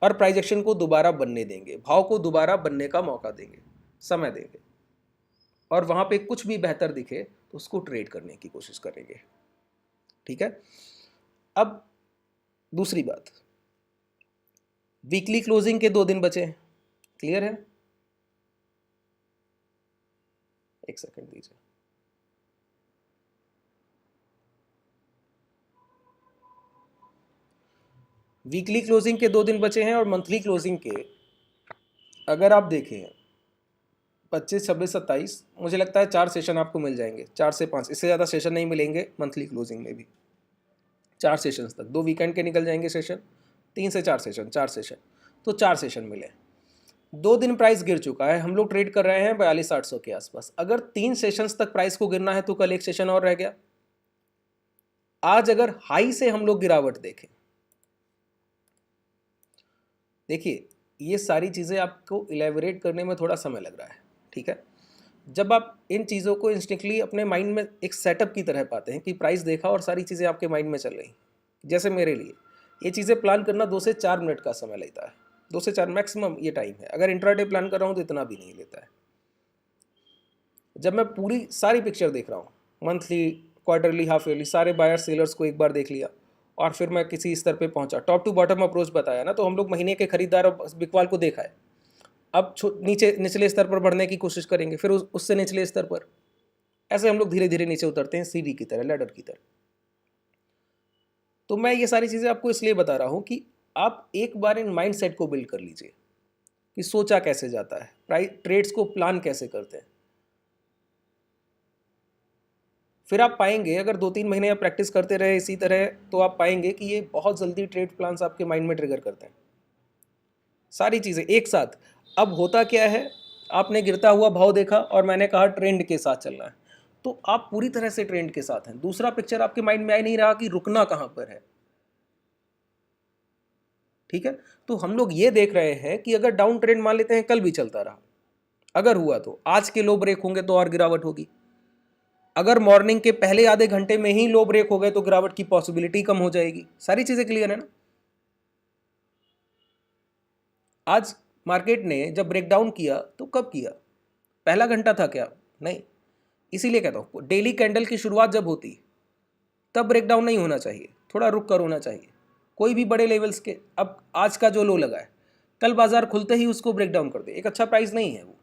और प्राइस एक्शन को दोबारा बनने देंगे, भाव को दोबारा बनने का मौका देंगे, समय देंगे, और वहां पे कुछ भी बेहतर दिखे तो उसको ट्रेड करने की कोशिश करेंगे। ठीक है। अब दूसरी बात, वीकली क्लोजिंग के 2 दिन बचे हैं, क्लियर है? एक सेकंड दीजिए। वीकली क्लोजिंग के 2 दिन बचे हैं और मंथली क्लोजिंग के अगर आप देखें 25, 26, 27, मुझे लगता है 4 सेशन आपको मिल जाएंगे, 4 से 5, इससे ज़्यादा सेशन नहीं मिलेंगे मंथली क्लोजिंग में भी। 4 सेशंस तक, 2 वीकेंड के निकल जाएंगे सेशन, 3 से 4 सेशन, 4 सेशन, तो 4 सेशन मिले। 2 दिन प्राइस गिर चुका है, हम लोग ट्रेड कर रहे हैं 42,800 के आसपास। अगर 3 सेशंस तक प्राइस को गिरना है तो कल एक सेशन और रह गया। आज अगर हाई से हम लोग गिरावट देखें, देखिए ये सारी चीज़ें आपको इलेबोरेट करने में थोड़ा समय लग रहा है, ठीक है। जब आप इन चीज़ों को इंस्टिंक्टली अपने माइंड में एक सेटअप की तरह पाते हैं कि प्राइस देखा और सारी चीज़ें आपके माइंड में चल रही, जैसे मेरे लिए ये चीज़ें प्लान करना 2 से 4 मिनट का समय लेता है, 2 से 4 मैक्सिमम ये टाइम है। अगर इंट्राडे प्लान कर रहा हूँ तो इतना भी नहीं लेता है। जब मैं पूरी सारी पिक्चर देख रहा हूँ, मंथली, क्वार्टरली, हाफ ईयरली, सारे बायर सेलर्स को एक बार देख लिया और फिर मैं किसी स्तर पे पहुंचा, टॉप टू बॉटम अप्रोच बताया ना, तो हम लोग महीने के खरीदार और बिकवाल को देखा है। अब निचले स्तर पर बढ़ने की कोशिश करेंगे, फिर उससे निचले स्तर पर, ऐसे हम लोग धीरे धीरे नीचे उतरते हैं, सीढ़ी की तरह, लैडर की तरह। तो मैं ये सारी चीज़ें आपको इसलिए बता रहा हूँ कि आप एक बार इन माइंड सेट को बिल्ड कर लीजिए कि सोचा कैसे जाता है, प्राइस ट्रेड्स को प्लान कैसे करते हैं। फिर आप पाएंगे, अगर 2-3 महीने आप प्रैक्टिस करते रहे इसी तरह, तो आप पाएंगे कि ये बहुत जल्दी ट्रेड प्लान्स आपके माइंड में ट्रिगर करते हैं, सारी चीज़ें एक साथ। अब होता क्या है, आपने गिरता हुआ भाव देखा और मैंने कहा ट्रेंड के साथ चलना है, तो आप पूरी तरह से ट्रेंड के साथ हैं। दूसरा पिक्चर आपके माइंड में आ ही नहीं रहा कि रुकना कहाँ पर है, ठीक है। तो हम लोग ये देख रहे हैं कि अगर डाउन ट्रेंड मान लेते हैं कल भी चलता रहा, अगर हुआ तो आज के लो ब्रेक होंगे तो और गिरावट होगी। अगर मॉर्निंग के पहले आधे घंटे में ही लो ब्रेक हो गए तो गिरावट की पॉसिबिलिटी कम हो जाएगी। सारी चीजें क्लियर है ना। आज मार्केट ने जब ब्रेकडाउन किया तो कब किया, पहला घंटा था क्या? नहीं। इसीलिए कहता हूं डेली कैंडल की शुरुआत जब होती तब ब्रेकडाउन नहीं होना चाहिए, थोड़ा रुक कर होना चाहिए। कोई भी बड़े लेवल्स के, अब आज का जो लो लगा है, कल बाजार खुलते ही उसको ब्रेकडाउन कर दे, एक अच्छा प्राइस नहीं है वो,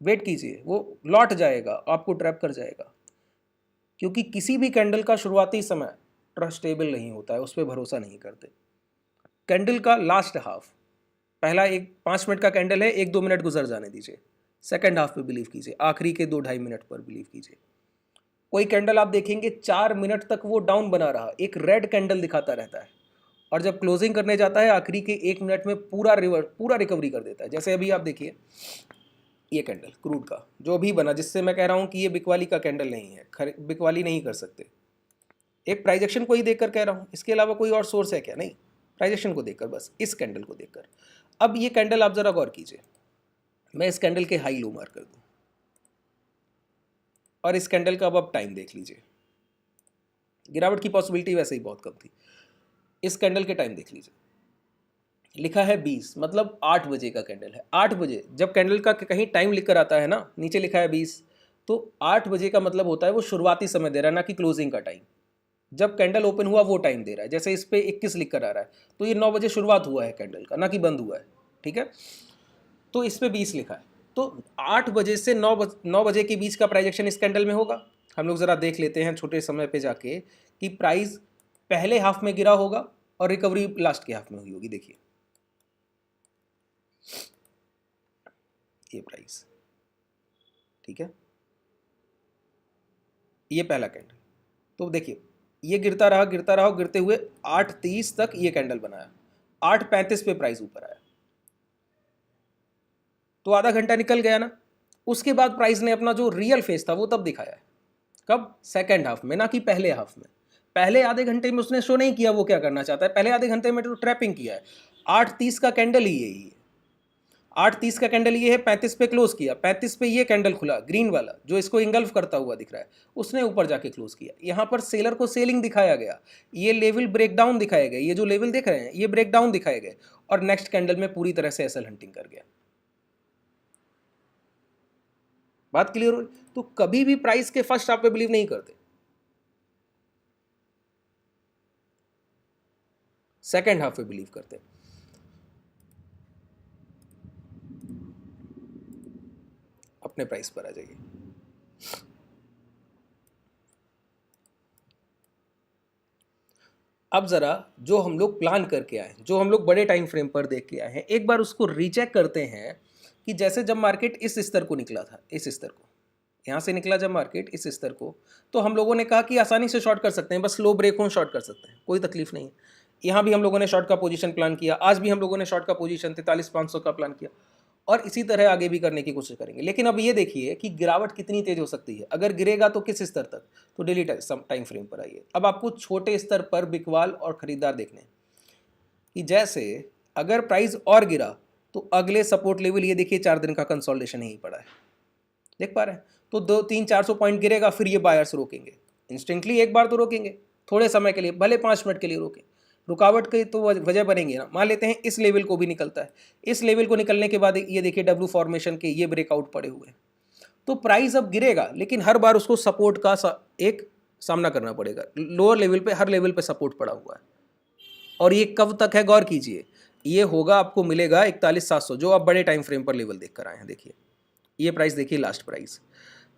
वेट कीजिए, वो लौट जाएगा, आपको ट्रैप कर जाएगा। क्योंकि किसी भी कैंडल का शुरुआती समय ट्रस्टेबल नहीं होता है, उस पर भरोसा नहीं करते। कैंडल का लास्ट हाफ, पहला एक 5 मिनट का कैंडल है, 1-2 मिनट गुजर जाने दीजिए, सेकंड हाफ पे बिलीव कीजिए, आखिरी के 2-2.5 मिनट पर बिलीव कीजिए। कोई कैंडल आप देखेंगे 4 मिनट तक वो डाउन बना रहा, एक रेड कैंडल दिखाता रहता है, और जब क्लोजिंग करने जाता है आखिरी के 1 मिनट में पूरा रिकवरी कर देता है। जैसे अभी आप देखिए ये कैंडल क्रूड का जो भी बना, जिससे मैं कह रहा हूं कि ये बिकवाली का कैंडल नहीं है, बिकवाली नहीं कर सकते। एक प्राइस एक्शन को ही देखकर कह रहा हूं, इसके अलावा कोई और सोर्स है क्या? नहीं, प्राइस एक्शन को देखकर, बस इस कैंडल को देखकर। अब ये कैंडल आप जरा गौर कीजिए, मैं इस कैंडल के हाई लो मार्क कर दूं और इस कैंडल का अब आप टाइम देख लीजिए, गिरावट की पॉसिबिलिटी वैसे ही बहुत कम थी। इस कैंडल के टाइम देख लीजिए, लिखा है 20, मतलब 8 बजे का कैंडल है। 8 बजे जब कैंडल का कहीं टाइम लिख कर आता है ना, नीचे लिखा है 20, तो 8 बजे का मतलब होता है वो शुरुआती समय दे रहा है, ना कि क्लोजिंग का टाइम। जब कैंडल ओपन हुआ वो टाइम दे रहा है, जैसे इस पे 21 लिख कर आ रहा है, तो ये 9 बजे शुरुआत हुआ है कैंडल का, ना कि बंद हुआ है, ठीक है। तो इस पे 20 लिखा है, तो 8 बजे से 9 बजे के बीच का प्राइस एक्शन इस कैंडल में होगा। हम लोग ज़रा देख लेते हैं छोटे समय पे जाके कि प्राइस पहले हाफ में गिरा होगा और रिकवरी लास्ट के हाफ में हुई होगी। देखिए ये प्राइस, ठीक है, ये पहला कैंडल। तो देखिए ये गिरता रहा गिरता रहा, गिरते हुए 8:30 तक ये कैंडल बनाया, 8:35 पे प्राइस ऊपर आया, तो आधा घंटा निकल गया ना। उसके बाद प्राइस ने अपना जो रियल फेस था वो तब दिखाया है, कब? सेकेंड हाफ में, ना कि पहले हाफ में। पहले आधे घंटे में उसने शो नहीं किया वो क्या करना चाहता है, पहले आधे घंटे में तो ट्रैपिंग किया है। 8:30 का कैंडल ही यही है, 8:30 का कैंडल ये है, 35 पे क्लोज किया, 35 पे ये कैंडल खुला ग्रीन वाला जो इसको इंगल्फ करता हुआ दिख रहा है, उसने ऊपर जाके क्लोज किया। यहाँ पर सेलर को सेलिंग दिखाया गया, ये लेवल ब्रेकडाउन दिखाए गए, ये जो लेवल देख रहे हैं ये ब्रेकडाउन दिखाए गए, और नेक्स्ट कैंडल में पूरी तरह से एसएल हंटिंग कर गया। बात क्लियर हो? तो कभी भी प्राइस के फर्स्ट हाफ पे बिलीव नहीं करते, सेकेंड हाफ पे बिलीव करते। अपने प्राइस पर आ जाइए। अब जरा जो हम लोग प्लान करके आए, जो हम लोग बड़े टाइम फ्रेम पर देख के आए हैं, एक बार उसको रीचेक करते हैं कि जैसे जब मार्केट इस स्तर को निकला था, इस स्तर को यहाँ से निकला जब मार्केट इस स्तर को, तो हम लोगों ने कहा कि आसानी से शॉर्ट कर सकते हैं, बस लो ब्रेक हो शॉर्ट कर सकते हैं, कोई तकलीफ नहीं है। यहाँ भी हम लोगों ने शॉर्ट का पोजीशन प्लान किया, आज भी हम लोगों ने शॉर्ट का पोजीशन 43,500 का प्लान किया, और इसी तरह आगे भी करने की कोशिश करेंगे। लेकिन अब ये देखिए कि गिरावट कितनी तेज हो सकती है, अगर गिरेगा तो किस स्तर तक, तो डेली टाइम फ्रेम पर आइए। अब आपको छोटे स्तर पर बिकवाल और खरीदार देखने हैं कि जैसे अगर प्राइस और गिरा तो अगले सपोर्ट लेवल ये देखिए 4 दिन का कंसोलिडेशन ही पड़ा है, देख पा रहे हैं? तो 200-400 पॉइंट गिरेगा, फिर ये बायर्स रोकेंगे, इंस्टेंटली एक बार तो रोकेंगे, थोड़े समय के लिए, भले 5 मिनट के लिए रोकें, रुकावट की तो वजह बनेंगे ना। मान लेते हैं इस लेवल को भी निकलता है, इस लेवल को निकलने के बाद ये देखिए डब्ल्यू फॉर्मेशन के ये ब्रेकआउट पड़े हुए हैं, तो प्राइस अब गिरेगा, लेकिन हर बार उसको सपोर्ट का एक सामना करना पड़ेगा। लोअर लेवल पे, हर लेवल पे सपोर्ट पड़ा हुआ है, और ये कब तक है गौर कीजिए, ये होगा आपको मिलेगा 41,700, जो आप बड़े टाइम फ्रेम पर लेवल देख कर आए हैं। देखिए ये प्राइस देखिए, लास्ट प्राइस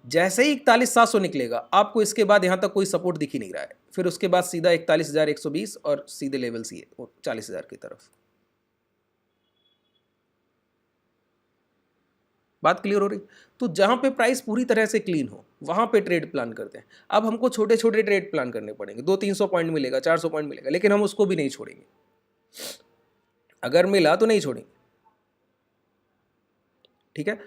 जैसे ही 41,700 निकलेगा, आपको इसके बाद यहाँ तक कोई सपोर्ट दिख ही नहीं रहा है, फिर उसके बाद सीधा 41,120 और सीधे लेवल सी है 40,000 की तरफ। बात क्लियर हो रही? तो जहां पे प्राइस पूरी तरह से क्लीन हो वहां पे ट्रेड प्लान करते हैं। अब हमको छोटे छोटे ट्रेड प्लान करने पड़ेंगे, 200-300 पॉइंट मिलेगा, 400 पॉइंट मिलेगा, लेकिन हम उसको भी नहीं छोड़ेंगे, अगर मिला तो नहीं छोड़ेंगे, ठीक है?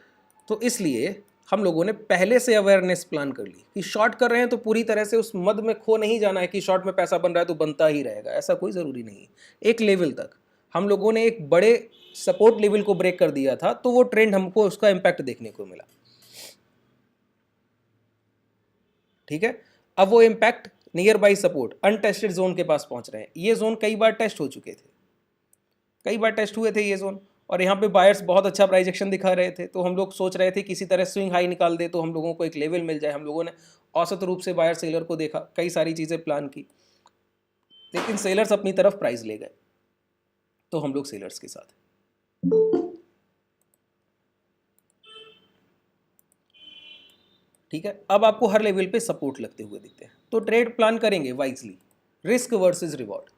तो इसलिए हम लोगों ने पहले से अवेयरनेस प्लान कर ली कि शॉर्ट कर रहे हैं तो पूरी तरह से उस मद में खो नहीं जाना है कि शॉर्ट में पैसा बन रहा है तो बनता ही रहेगा, ऐसा कोई ज़रूरी नहीं है। एक लेवल तक हम लोगों ने एक बड़े सपोर्ट लेवल को ब्रेक कर दिया था, तो वो ट्रेंड हमको उसका इम्पैक्ट देखने को मिला, ठीक है? अब वो impact near by support untested zone के पास पहुंच रहे हैं। ये जोन कई बार टेस्ट हो चुके थे, कई बार टेस्ट हुए थे ये जोन, और यहाँ पे बायर्स बहुत अच्छा प्राइस एक्शन दिखा रहे थे, तो हम लोग सोच रहे थे किसी तरह स्विंग हाई निकाल दे तो हम लोगों को एक लेवल मिल जाए। हम लोगों ने औसत रूप से बायर सेलर को देखा, कई सारी चीज़ें प्लान की, लेकिन सेलर्स अपनी तरफ प्राइस ले गए, तो हम लोग सेलर्स के साथ। ठीक है, अब आपको हर लेवल पे सपोर्ट लगते हुए दिखते हैं, तो ट्रेड प्लान करेंगे वाइजली, रिस्क वर्सेस रिवॉर्ड।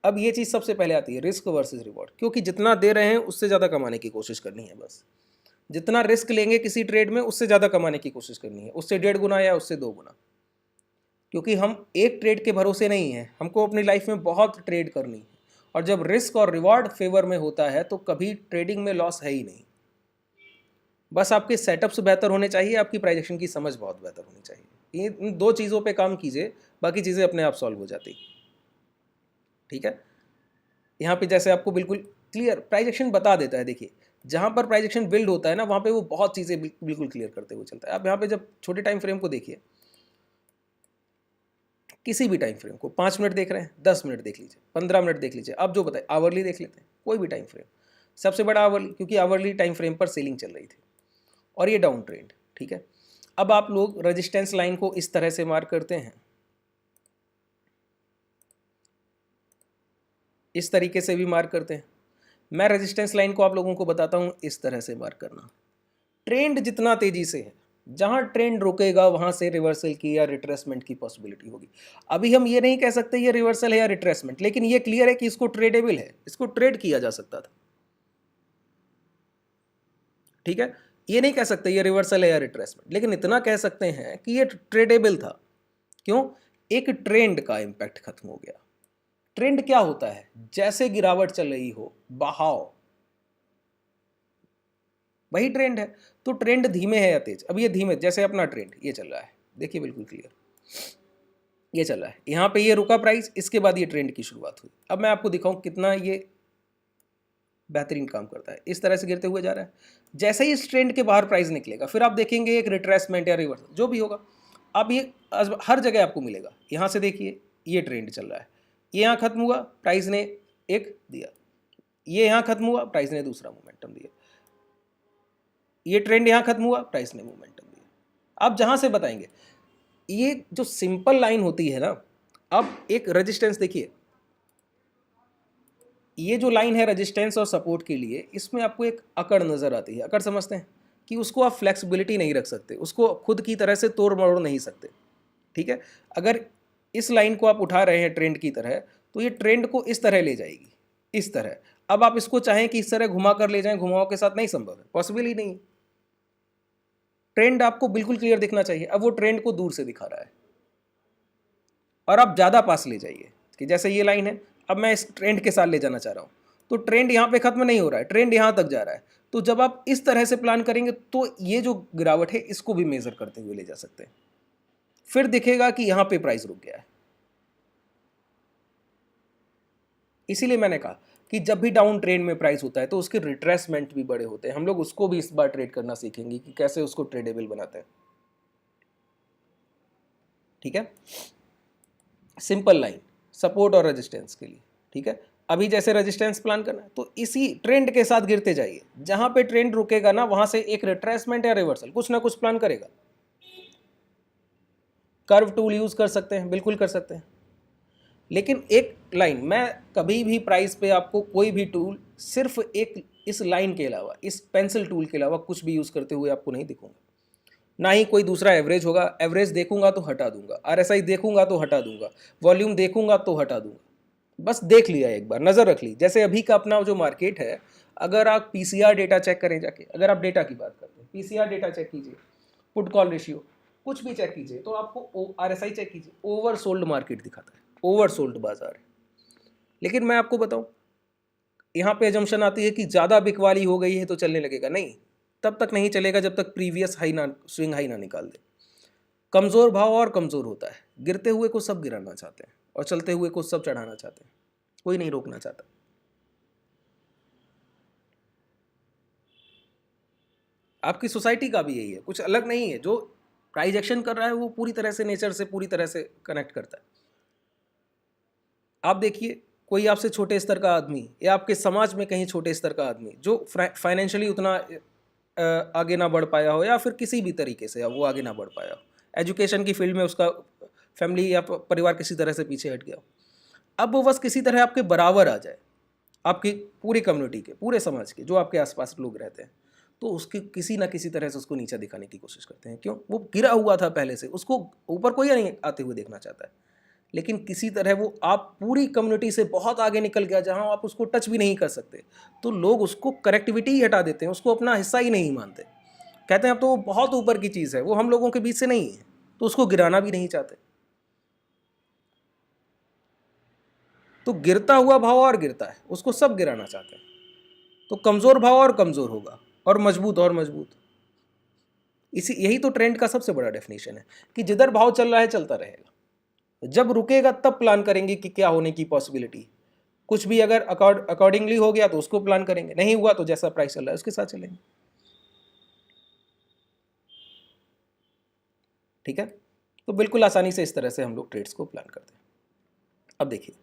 अब ये चीज़ सबसे पहले आती है, रिस्क वर्सेस रिवॉर्ड, क्योंकि जितना दे रहे हैं उससे ज़्यादा कमाने की कोशिश करनी है। बस जितना रिस्क लेंगे किसी ट्रेड में उससे ज़्यादा कमाने की कोशिश करनी है, उससे 1.5 गुना या उससे 2 गुना, क्योंकि हम एक ट्रेड के भरोसे नहीं हैं, हमको अपनी लाइफ में बहुत ट्रेड करनी है, और जब रिस्क और रिवॉर्ड फेवर में होता है तो कभी ट्रेडिंग में लॉस है ही नहीं। बस आपके सेटअप्स बेहतर होने चाहिए, आपकी प्राइजेक्शन की समझ बहुत बेहतर होनी चाहिए, इन 2 चीज़ों पे काम कीजिए, बाकी चीज़ें अपने आप सॉल्व हो जाती, ठीक है? यहाँ पे जैसे आपको बिल्कुल क्लियर प्राइजेक्शन बता देता है, देखिए जहाँ पर प्राइजेक्शन बिल्ड होता है ना वहाँ पे वो बहुत चीज़ें बिल्कुल क्लियर करते हुए चलता है। आप यहाँ पे जब छोटे टाइम फ्रेम को देखिए, किसी भी टाइम फ्रेम को 5 मिनट देख रहे हैं, 10 मिनट देख लीजिए, 15 मिनट देख लीजिए, आप जो बताए आवरली देख लेते हैं, कोई भी टाइम फ्रेम, सबसे बड़ा आवरली, क्योंकि आवरली टाइम फ्रेम पर सेलिंग चल रही थी और ये डाउन ट्रेंड, ठीक है? अब आप लोग रेजिस्टेंस लाइन को इस तरह से मार्क करते हैं, इस तरीके से भी मार्क करते हैं। मैं रेजिस्टेंस लाइन को आप लोगों को बताता हूं इस तरह से मार्क करना। ट्रेंड जितना तेजी से है, जहां ट्रेंड रुकेगा वहां से रिवर्सल की या रिट्रेसमेंट की पॉसिबिलिटी होगी। अभी हम ये नहीं कह सकते ये रिवर्सल है या रिट्रेसमेंट, लेकिन ये क्लियर है कि इसको ट्रेडेबल है, इसको ट्रेड किया जा सकता था, ठीक है? ये नहीं कह सकते ये रिवर्सल है या रिट्रेसमेंट, लेकिन इतना कह सकते हैं कि ये ट्रेडेबल था। क्यों? एक ट्रेंड का इम्पैक्ट खत्म हो गया। ट्रेंड क्या होता है? जैसे गिरावट चल रही हो, बहाव, वही ट्रेंड है। तो ट्रेंड धीमे है या तेज? अब ये धीमे, जैसे अपना ट्रेंड ये चल रहा है, देखिए बिल्कुल क्लियर, ये चल रहा है, यहाँ पे ये रुका प्राइस, इसके बाद ये ट्रेंड की शुरुआत हुई। अब मैं आपको दिखाऊं कितना ये बेहतरीन काम करता है। इस तरह से गिरते हुए जा रहा है, जैसे ही इस ट्रेंड के बाहर प्राइस निकलेगा फिर आप देखेंगे एक रिट्रेसमेंट या रिवर्स जो भी होगा। अब ये हर जगह आपको मिलेगा। यहाँ से देखिए ये ट्रेंड चल रहा है, ये यहाँ खत्म हुआ, प्राइस ने एक दिया, ये यहाँ खत्म हुआ, प्राइस ने दूसरा मोमेंटम दिया, ये ट्रेंड यहाँ खत्म हुआ, प्राइस ने मोमेंटम दिया। आप जहाँ से बताएंगे, ये जो सिंपल लाइन होती है ना, अब एक रेजिस्टेंस देखिए, ये जो लाइन है रेजिस्टेंस और सपोर्ट के लिए, इसमें आपको एक अकड़ नज़र आती है। अकड़ समझते हैं कि उसको आप फ्लेक्सिबिलिटी नहीं रख सकते, उसको खुद की तरह से तोड़ मरोड़ नहीं सकते, ठीक है। अगर इस लाइन को आप उठा रहे हैं ट्रेंड की तरह, तो ये ट्रेंड को इस तरह ले जाएगी, इस तरह। अब आप इसको चाहें कि इस तरह घुमा कर ले जाएं, घुमाव के साथ नहीं संभव है, पॉसिबल ही नहीं। ट्रेंड आपको बिल्कुल क्लियर दिखना चाहिए। अब वो ट्रेंड को दूर से दिखा रहा है और आप ज़्यादा पास ले जाइए कि जैसे ये लाइन है, अब मैं इस ट्रेंड के साथ ले जाना चाह रहा हूँ, तो ट्रेंड यहाँ पे खत्म नहीं हो रहा है, ट्रेंड यहाँ तक जा रहा है। तो जब आप इस तरह से प्लान करेंगे तो ये जो गिरावट है इसको भी मेजर करते हुए ले जा सकते हैं। फिर दिखेगा कि यहाँ पे प्राइस रुक गया है। इसीलिए मैंने कहा कि जब भी डाउन ट्रेंड में प्राइस होता है तो उसके रिट्रेसमेंट भी बड़े होते हैं। हम लोग उसको भी इस बार ट्रेड करना सीखेंगे कि कैसे उसको ट्रेडेबल बनाते हैं, ठीक है। सिंपल लाइन सपोर्ट और रेजिस्टेंस के लिए, ठीक है। अभी जैसे रेजिस्टेंस प्लान करना है तो इसी ट्रेंड के साथ गिरते जाइए, जहां पे ट्रेंड रुकेगा ना वहां से एक रिट्रेसमेंट या रिवर्सल कुछ ना कुछ प्लान करेगा। कर्व टूल यूज कर सकते हैं, बिल्कुल कर सकते हैं, लेकिन एक लाइन, मैं कभी भी प्राइस पे आपको कोई भी टूल सिर्फ एक इस लाइन के अलावा, इस पेंसिल टूल के अलावा कुछ भी यूज करते हुए आपको नहीं दिखूंगा। ना ही कोई दूसरा एवरेज होगा, एवरेज देखूंगा तो हटा दूंगा, आरएसआई देखूंगा तो हटा दूंगा, वॉल्यूम देखूंगा तो हटा दूंगा। बस देख लिया, एक बार नज़र रख ली। जैसे अभी का अपना जो मार्केट है, अगर आप पीसीआर डेटा चेक करें जाके, अगर आप डेटा की बात करते हैं, पीसीआर डेटा चेक कीजिए, पुट कॉल रेशियो कुछ भी चेक कीजिए, तो आपको आरएसआई चेक कीजिए, ओवर सोल्ड मार्केट दिखाता है, ओवर सोल्ड बाजार है। लेकिन मैं आपको बताऊं, यहाँ पे एजम्पशन आती है कि ज़्यादा बिकवाली हो गई है तो चलने लगेगा। नहीं, तब तक नहीं चलेगा जब तक प्रीवियस हाई ना, स्विंग हाई ना निकाल दे। कमज़ोर भाव और कमज़ोर होता है, गिरते हुए को सब गिराना चाहते हैं और चलते हुए को सब चढ़ाना चाहते हैं, कोई नहीं रोकना चाहता। आपकी सोसाइटी का भी यही है, कुछ अलग नहीं है। जो प्राइज एक्शन कर रहा है वो पूरी तरह से नेचर से पूरी तरह से कनेक्ट करता है। आप देखिए, कोई आपसे छोटे स्तर का आदमी या आपके समाज में कहीं छोटे स्तर का आदमी जो फाइनेंशियली उतना आगे ना बढ़ पाया हो, या फिर किसी भी तरीके से वो आगे ना बढ़ पाया हो, एजुकेशन की फील्ड में उसका फैमिली या परिवार किसी तरह से पीछे हट गया हो, अब वो बस किसी तरह आपके बराबर आ जाए, आपकी पूरी कम्युनिटी के, पूरे समाज के जो आपके आसपास लोग रहते हैं, तो उसकी किसी ना किसी तरह से उसको नीचा दिखाने की कोशिश करते हैं। क्यों? वो गिरा हुआ था पहले से, उसको ऊपर कोई नहीं आते हुए देखना चाहता है, लेकिन किसी तरह वो आप पूरी कम्युनिटी से बहुत आगे निकल गया, जहां आप उसको टच भी नहीं कर सकते, तो लोग उसको कनेक्टिविटी ही हटा देते हैं, उसको अपना हिस्सा ही नहीं मानते, कहते हैं अब तो वो बहुत ऊपर की चीज़ है, वो हम लोगों के बीच से नहीं है, तो उसको गिराना भी नहीं चाहते। तो गिरता हुआ भाव और गिरता है, उसको सब गिराना चाहते हैं। तो कमज़ोर भाव और कमज़ोर होगा, और मजबूत और मजबूत। यही तो ट्रेंड का सबसे बड़ा डेफिनेशन है कि जिधर भाव चल रहा है चलता रहेगा, जब रुकेगा तब प्लान करेंगे कि क्या होने की पॉसिबिलिटी। कुछ भी अगर अकॉर्डिंगली हो गया तो उसको प्लान करेंगे, नहीं हुआ तो जैसा प्राइस चल रहा है उसके साथ चलेंगे, ठीक है। तो बिल्कुल आसानी से इस तरह से हम लोग ट्रेड्स को प्लान करते हैं। अब देखिए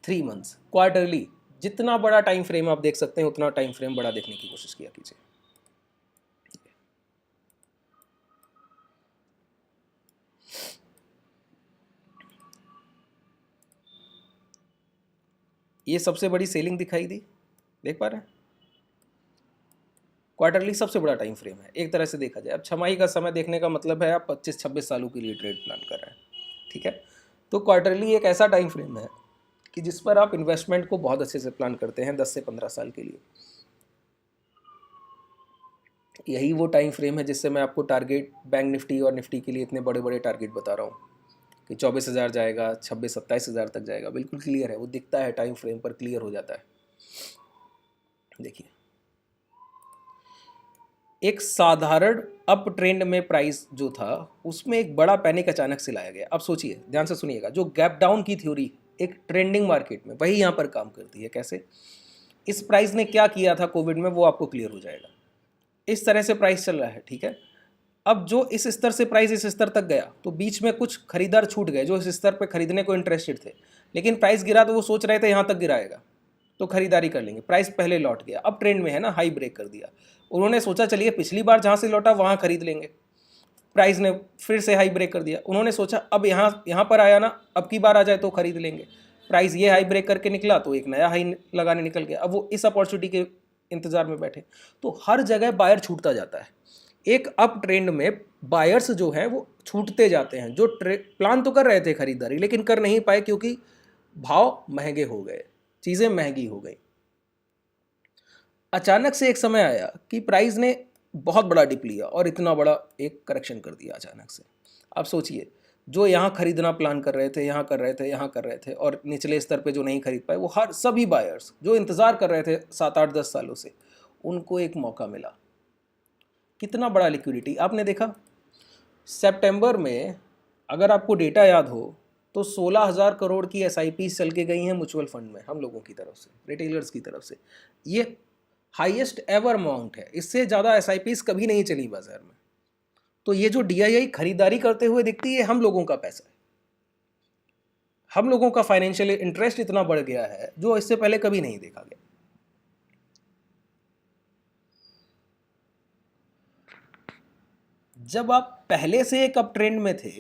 3 मंथ्स, क्वार्टरली, जितना बड़ा टाइम फ्रेम आप देख सकते हैं उतना टाइम फ्रेम बड़ा देखने की कोशिश किया कीजिए। ये सबसे बड़ी सेलिंग दिखाई दी, देख पा रहे हैं? क्वार्टरली सबसे बड़ा टाइम फ्रेम है एक तरह से देखा जाए। अब छमाही का समय देखने का मतलब है आप 25-26 सालों के लिए ट्रेड प्लान कर रहे हैं, ठीक है। तो क्वार्टरली एक ऐसा टाइम फ्रेम है कि जिस पर आप इन्वेस्टमेंट को बहुत अच्छे से प्लान करते हैं 10 से 15 साल के लिए। यही वो टाइम फ्रेम है जिससे मैं आपको टारगेट बैंक निफ्टी और निफ्टी के लिए इतने बड़े बड़े टारगेट बता रहा हूँ कि 24,000 जाएगा, 26-27,000 तक जाएगा। बिल्कुल क्लियर है, वो दिखता है टाइम फ्रेम पर, क्लियर हो जाता है। देखिए, एक साधारण अप ट्रेंड में प्राइस जो था उसमें एक बड़ा पैनिक अचानक से लाया गया। अब सोचिए, ध्यान से सुनिएगा, जो गैप डाउन की थ्योरी एक ट्रेंडिंग मार्केट में, वही यहाँ पर काम करती है। कैसे? इस प्राइस ने क्या किया था कोविड में, वो आपको क्लियर हो जाएगा। इस तरह से प्राइस चल रहा है, ठीक है। अब जो इस स्तर से प्राइस इस स्तर तक गया तो बीच में कुछ खरीदार छूट गए जो इस स्तर पे खरीदने को इंटरेस्टेड थे, लेकिन प्राइस गिरा तो वो सोच रहे थे यहाँ तक गिराएगा तो खरीदारी कर लेंगे। प्राइस पहले लौट गया, अब ट्रेंड में है ना, हाई ब्रेक कर दिया। उन्होंने सोचा चलिए पिछली बार जहाँ से लौटा वहाँ खरीद लेंगे, प्राइस ने फिर से हाई ब्रेक कर दिया। उन्होंने सोचा अब यहाँ पर आया ना, अब की बार आ जाए तो खरीद लेंगे। प्राइस ये हाई ब्रेक करके निकला तो एक नया हाई लगाने निकल गया। अब वो इस अपॉर्चुनिटी के इंतजार में बैठे। तो हर जगह बायर छूटता जाता है। एक अप ट्रेंड में बायर्स जो है वो छूटते जाते हैं, जो प्लान तो कर रहे थे खरीदारी लेकिन कर नहीं पाए क्योंकि भाव महंगे हो गए, चीज़ें महंगी हो गई। अचानक से एक समय आया कि प्राइस ने बहुत बड़ा डिप लिया और इतना बड़ा एक करेक्शन कर दिया अचानक से। अब सोचिए, जो यहाँ खरीदना प्लान कर रहे थे, यहाँ कर रहे थे, यहाँ कर रहे थे, और निचले स्तर पे जो नहीं खरीद पाए, वो हर सभी बायर्स जो इंतज़ार कर रहे थे 7-8-10 सालों से, उनको एक मौका मिला। कितना बड़ा लिक्विडिटी आपने देखा। सितंबर में अगर आपको डेटा याद हो तो 16,000 करोड़ की SIP चल के गई हैं म्यूचुअल फंड में, हम लोगों की तरफ से, रिटेलर्स की तरफ से। ये हाईएस्ट एवर अमाउंट है, इससे ज़्यादा SIPs कभी नहीं चली बाजार में। तो ये जो DII खरीदारी करते हुए दिखती है, हम लोगों का पैसा है, हम लोगों का फाइनेंशियल इंटरेस्ट इतना बढ़ गया है जो इससे पहले कभी नहीं देखा गया। जब आप पहले से एक अप ट्रेंड में थे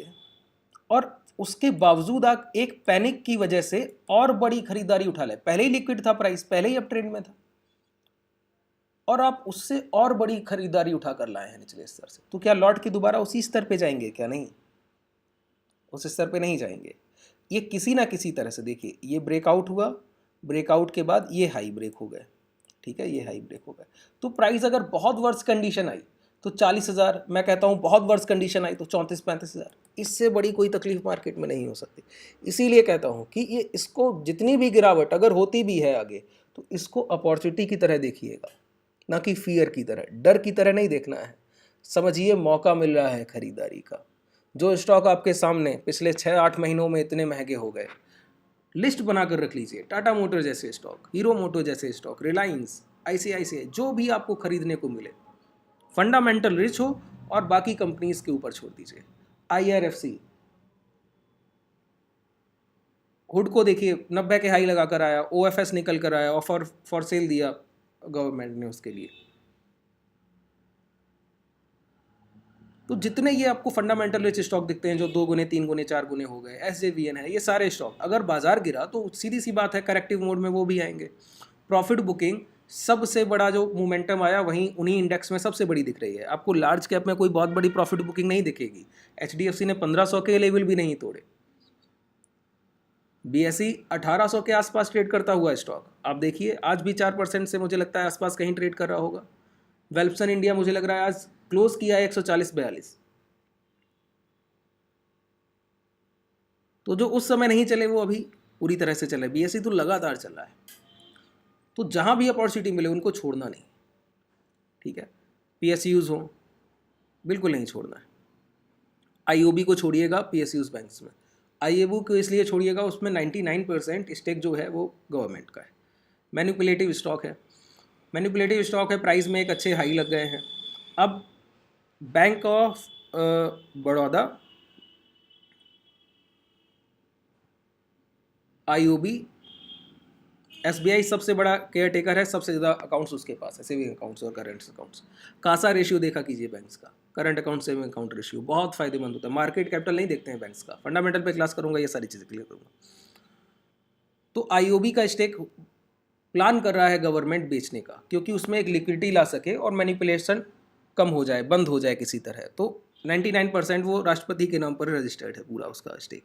और उसके बावजूद आप एक पैनिक की वजह से और बड़ी खरीदारी उठा ले, पहले ही लिक्विड था प्राइस, पहले ही अप ट्रेंड में था, और आप उससे और बड़ी खरीदारी उठा कर लाए हैं निचले स्तर से, तो क्या लौट के दोबारा उसी स्तर पे जाएंगे? क्या नहीं, उस स्तर पे नहीं जाएंगे। ये किसी ना किसी तरह से, देखिए, ये ब्रेकआउट हुआ, ब्रेकआउट के बाद ये हाई ब्रेक हो गए, ठीक है, ये हाई ब्रेक हो गए। तो प्राइस अगर बहुत वर्स्ट कंडीशन आई तो 40,000, मैं कहता हूँ बहुत वर्स्ट कंडीशन आई तो 34-35,000, इससे बड़ी कोई तकलीफ मार्केट में नहीं हो सकती। इसीलिए कहता हूँ कि ये, इसको जितनी भी गिरावट अगर होती भी है आगे, तो इसको अपॉर्चुनिटी की तरह देखिएगा, ना कि फियर की तरह, डर की तरह नहीं देखना है। समझिए मौका मिल रहा है खरीदारी का। जो स्टॉक आपके सामने पिछले 6-8 महीनों में इतने महंगे हो गए, लिस्ट बनाकर रख लीजिए। टाटा मोटर जैसे स्टॉक, हीरो मोटो जैसे स्टॉक, रिलायंस, ICICI, जो भी आपको खरीदने को मिले, फंडामेंटल रिच हो, और बाकी कंपनीज के ऊपर छोड़ दीजिए। IRFC, हुड को देखिए 90 के हाई लगा कर आया, OFS निकल कर आया, ऑफर फॉर सेल दिया गवर्नमेंट ने उसके लिए। तो जितने ये आपको फंडामेंटल रिच स्टॉक दिखते हैं जो 2 गुने 3 गुने 4 गुने हो गए, SJVN है, ये सारे स्टॉक, अगर बाजार गिरा तो सीधी सी बात है करेक्टिव मोड में वो भी आएंगे। प्रॉफिट बुकिंग सबसे बड़ा जो मोमेंटम आया वहीं उन्हीं इंडेक्स में सबसे बड़ी दिख रही है। आपको लार्ज कैप में कोई बहुत बड़ी प्रॉफिट बुकिंग नहीं दिखेगी। HDFC ने 1500 के लेवल भी नहीं तोड़े। BSE 1800 के आसपास ट्रेड करता हुआ स्टॉक, आप देखिए आज भी 4% से मुझे लगता है आसपास कहीं ट्रेड कर रहा होगा। वेल्पसन इंडिया मुझे लग रहा है आज क्लोज किया है 140-42। तो जो उस समय नहीं चले वो अभी पूरी तरह से चले। BSE तो लगातार चल रहा है। तो जहाँ भी अपॉर्चुनिटी मिले उनको छोड़ना नहीं, ठीक है। PSUs हो, बिल्कुल नहीं छोड़ना है। IOB को छोड़िएगा, PSUs बैंक्स में। IABU को इसलिए छोड़िएगा, उसमें 99% स्टेक जो है वो गवर्नमेंट का है। मैनिपुलेटिव स्टॉक है, मैनिपुलेटिव स्टॉक है, प्राइस में एक अच्छे हाई लग गए हैं। अब bank of Baroda, IOB, SBI सबसे बड़ा केयर टेकर है, सबसे ज़्यादा अकाउंट्स उसके पास है, सेविंग अकाउंट्स और करंट अकाउंट्स। कासा रेशियो देखा कीजिए बैंक्स का, current account saving account ratio बहुत फायदेमंद होता है। मार्केट कैपिटल नहीं देखते हैं बैंक्स का, फंडामेंटल पे क्लास करूंगा, ये सारी चीज़ें क्लियर करूंगा। तो IOB का स्टेक प्लान कर रहा है गवर्नमेंट बेचने का, क्योंकि उसमें एक लिक्विडिटी ला सके और मैनिपुलेशन कम हो जाए, बंद हो जाए किसी तरह। तो 99% वो राष्ट्रपति के नाम पर रजिस्टर्ड है पूरा उसका स्टेक।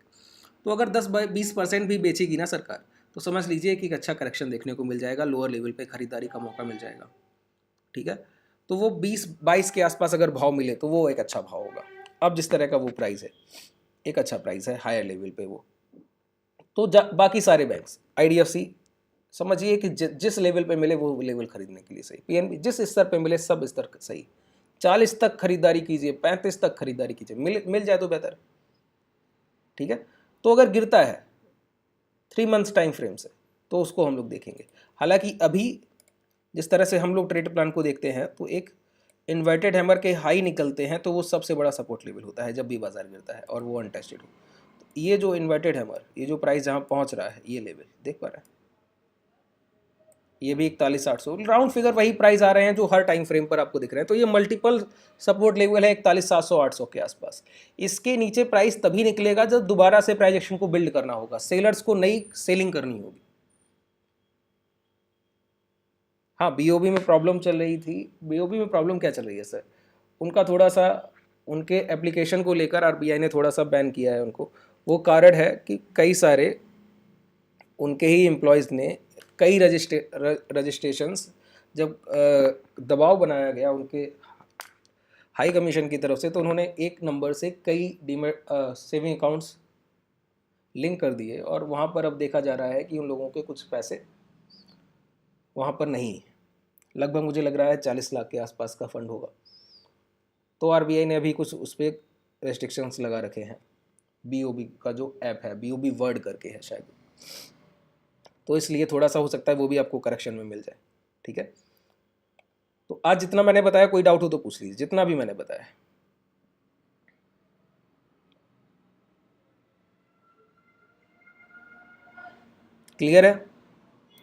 तो अगर 10-20% भी बेचेगी ना सरकार, तो समझ लीजिए कि एक अच्छा करेक्शन देखने को मिल जाएगा, लोअर लेवल पे खरीदारी का मौका मिल जाएगा, ठीक है। तो वो 20-22 के आसपास अगर भाव मिले तो वो एक अच्छा भाव होगा। अब जिस तरह का वो प्राइस है, एक अच्छा प्राइस है हायर लेवल पे वो। तो बाकी सारे बैंक्स, IDFC समझिए कि जिस लेवल पे मिले वो लेवल खरीदने के लिए सही। PNB जिस स्तर पे मिले सब स्तर सही। 40 तक खरीदारी कीजिए, 35 तक खरीदारी कीजिए, मिल जाए तो बेहतर, ठीक है। तो अगर गिरता है 3 मंथ्स टाइम फ्रेम से तो उसको हम लोग देखेंगे। हालांकि अभी जिस तरह से हम लोग ट्रेड प्लान को देखते हैं तो एक इन्वर्टेड हैमर के हाई निकलते हैं तो वो सबसे बड़ा सपोर्ट लेवल होता है जब भी बाजार गिरता है और वो अनटेस्टेड हो। तो ये जो इन्वर्टेड हैमर, ये जो प्राइस जहाँ पहुँच रहा है, ये लेवल देख पा रहे हैं, ये भी 41,800 राउंड फिगर वही प्राइस आ रहे हैं जो हर टाइम फ्रेम पर आपको दिख रहे हैं। तो ये मल्टीपल सपोर्ट लेवल है 41,700-800 के आसपास। इसके नीचे प्राइस तभी निकलेगा जब दोबारा से प्राइस एक्शन को बिल्ड करना होगा, सेलर्स को नई सेलिंग करनी होगी। हाँ, BOB में प्रॉब्लम चल रही थी। BOB में प्रॉब्लम क्या चल रही है सर? उनका थोड़ा सा, उनके एप्लीकेशन को लेकर RBI ने थोड़ा सा बैन किया है उनको। वो कारण है कि कई सारे उनके ही एम्प्लॉयज़ ने कई रजिस्ट्रेशंस, जब दबाव बनाया गया उनके हाई कमीशन की तरफ से, तो उन्होंने एक नंबर से कई डीमेट सेविंग अकाउंट्स लिंक कर दिए और वहाँ पर अब देखा जा रहा है कि उन लोगों के कुछ पैसे वहाँ पर नहीं है। लगभग मुझे लग रहा है 40 लाख के आसपास का फंड होगा। तो RBI ने अभी कुछ उस पर रेस्ट्रिक्शंस लगा रखे हैं। BOB का जो ऐप है, BOB वर्ड करके है शायद, तो इसलिए थोड़ा सा हो सकता है वो भी आपको करेक्शन में मिल जाए, ठीक है। तो आज जितना मैंने बताया, कोई डाउट हो तो पूछ लीजिए, जितना भी मैंने बताया। क्लियर है?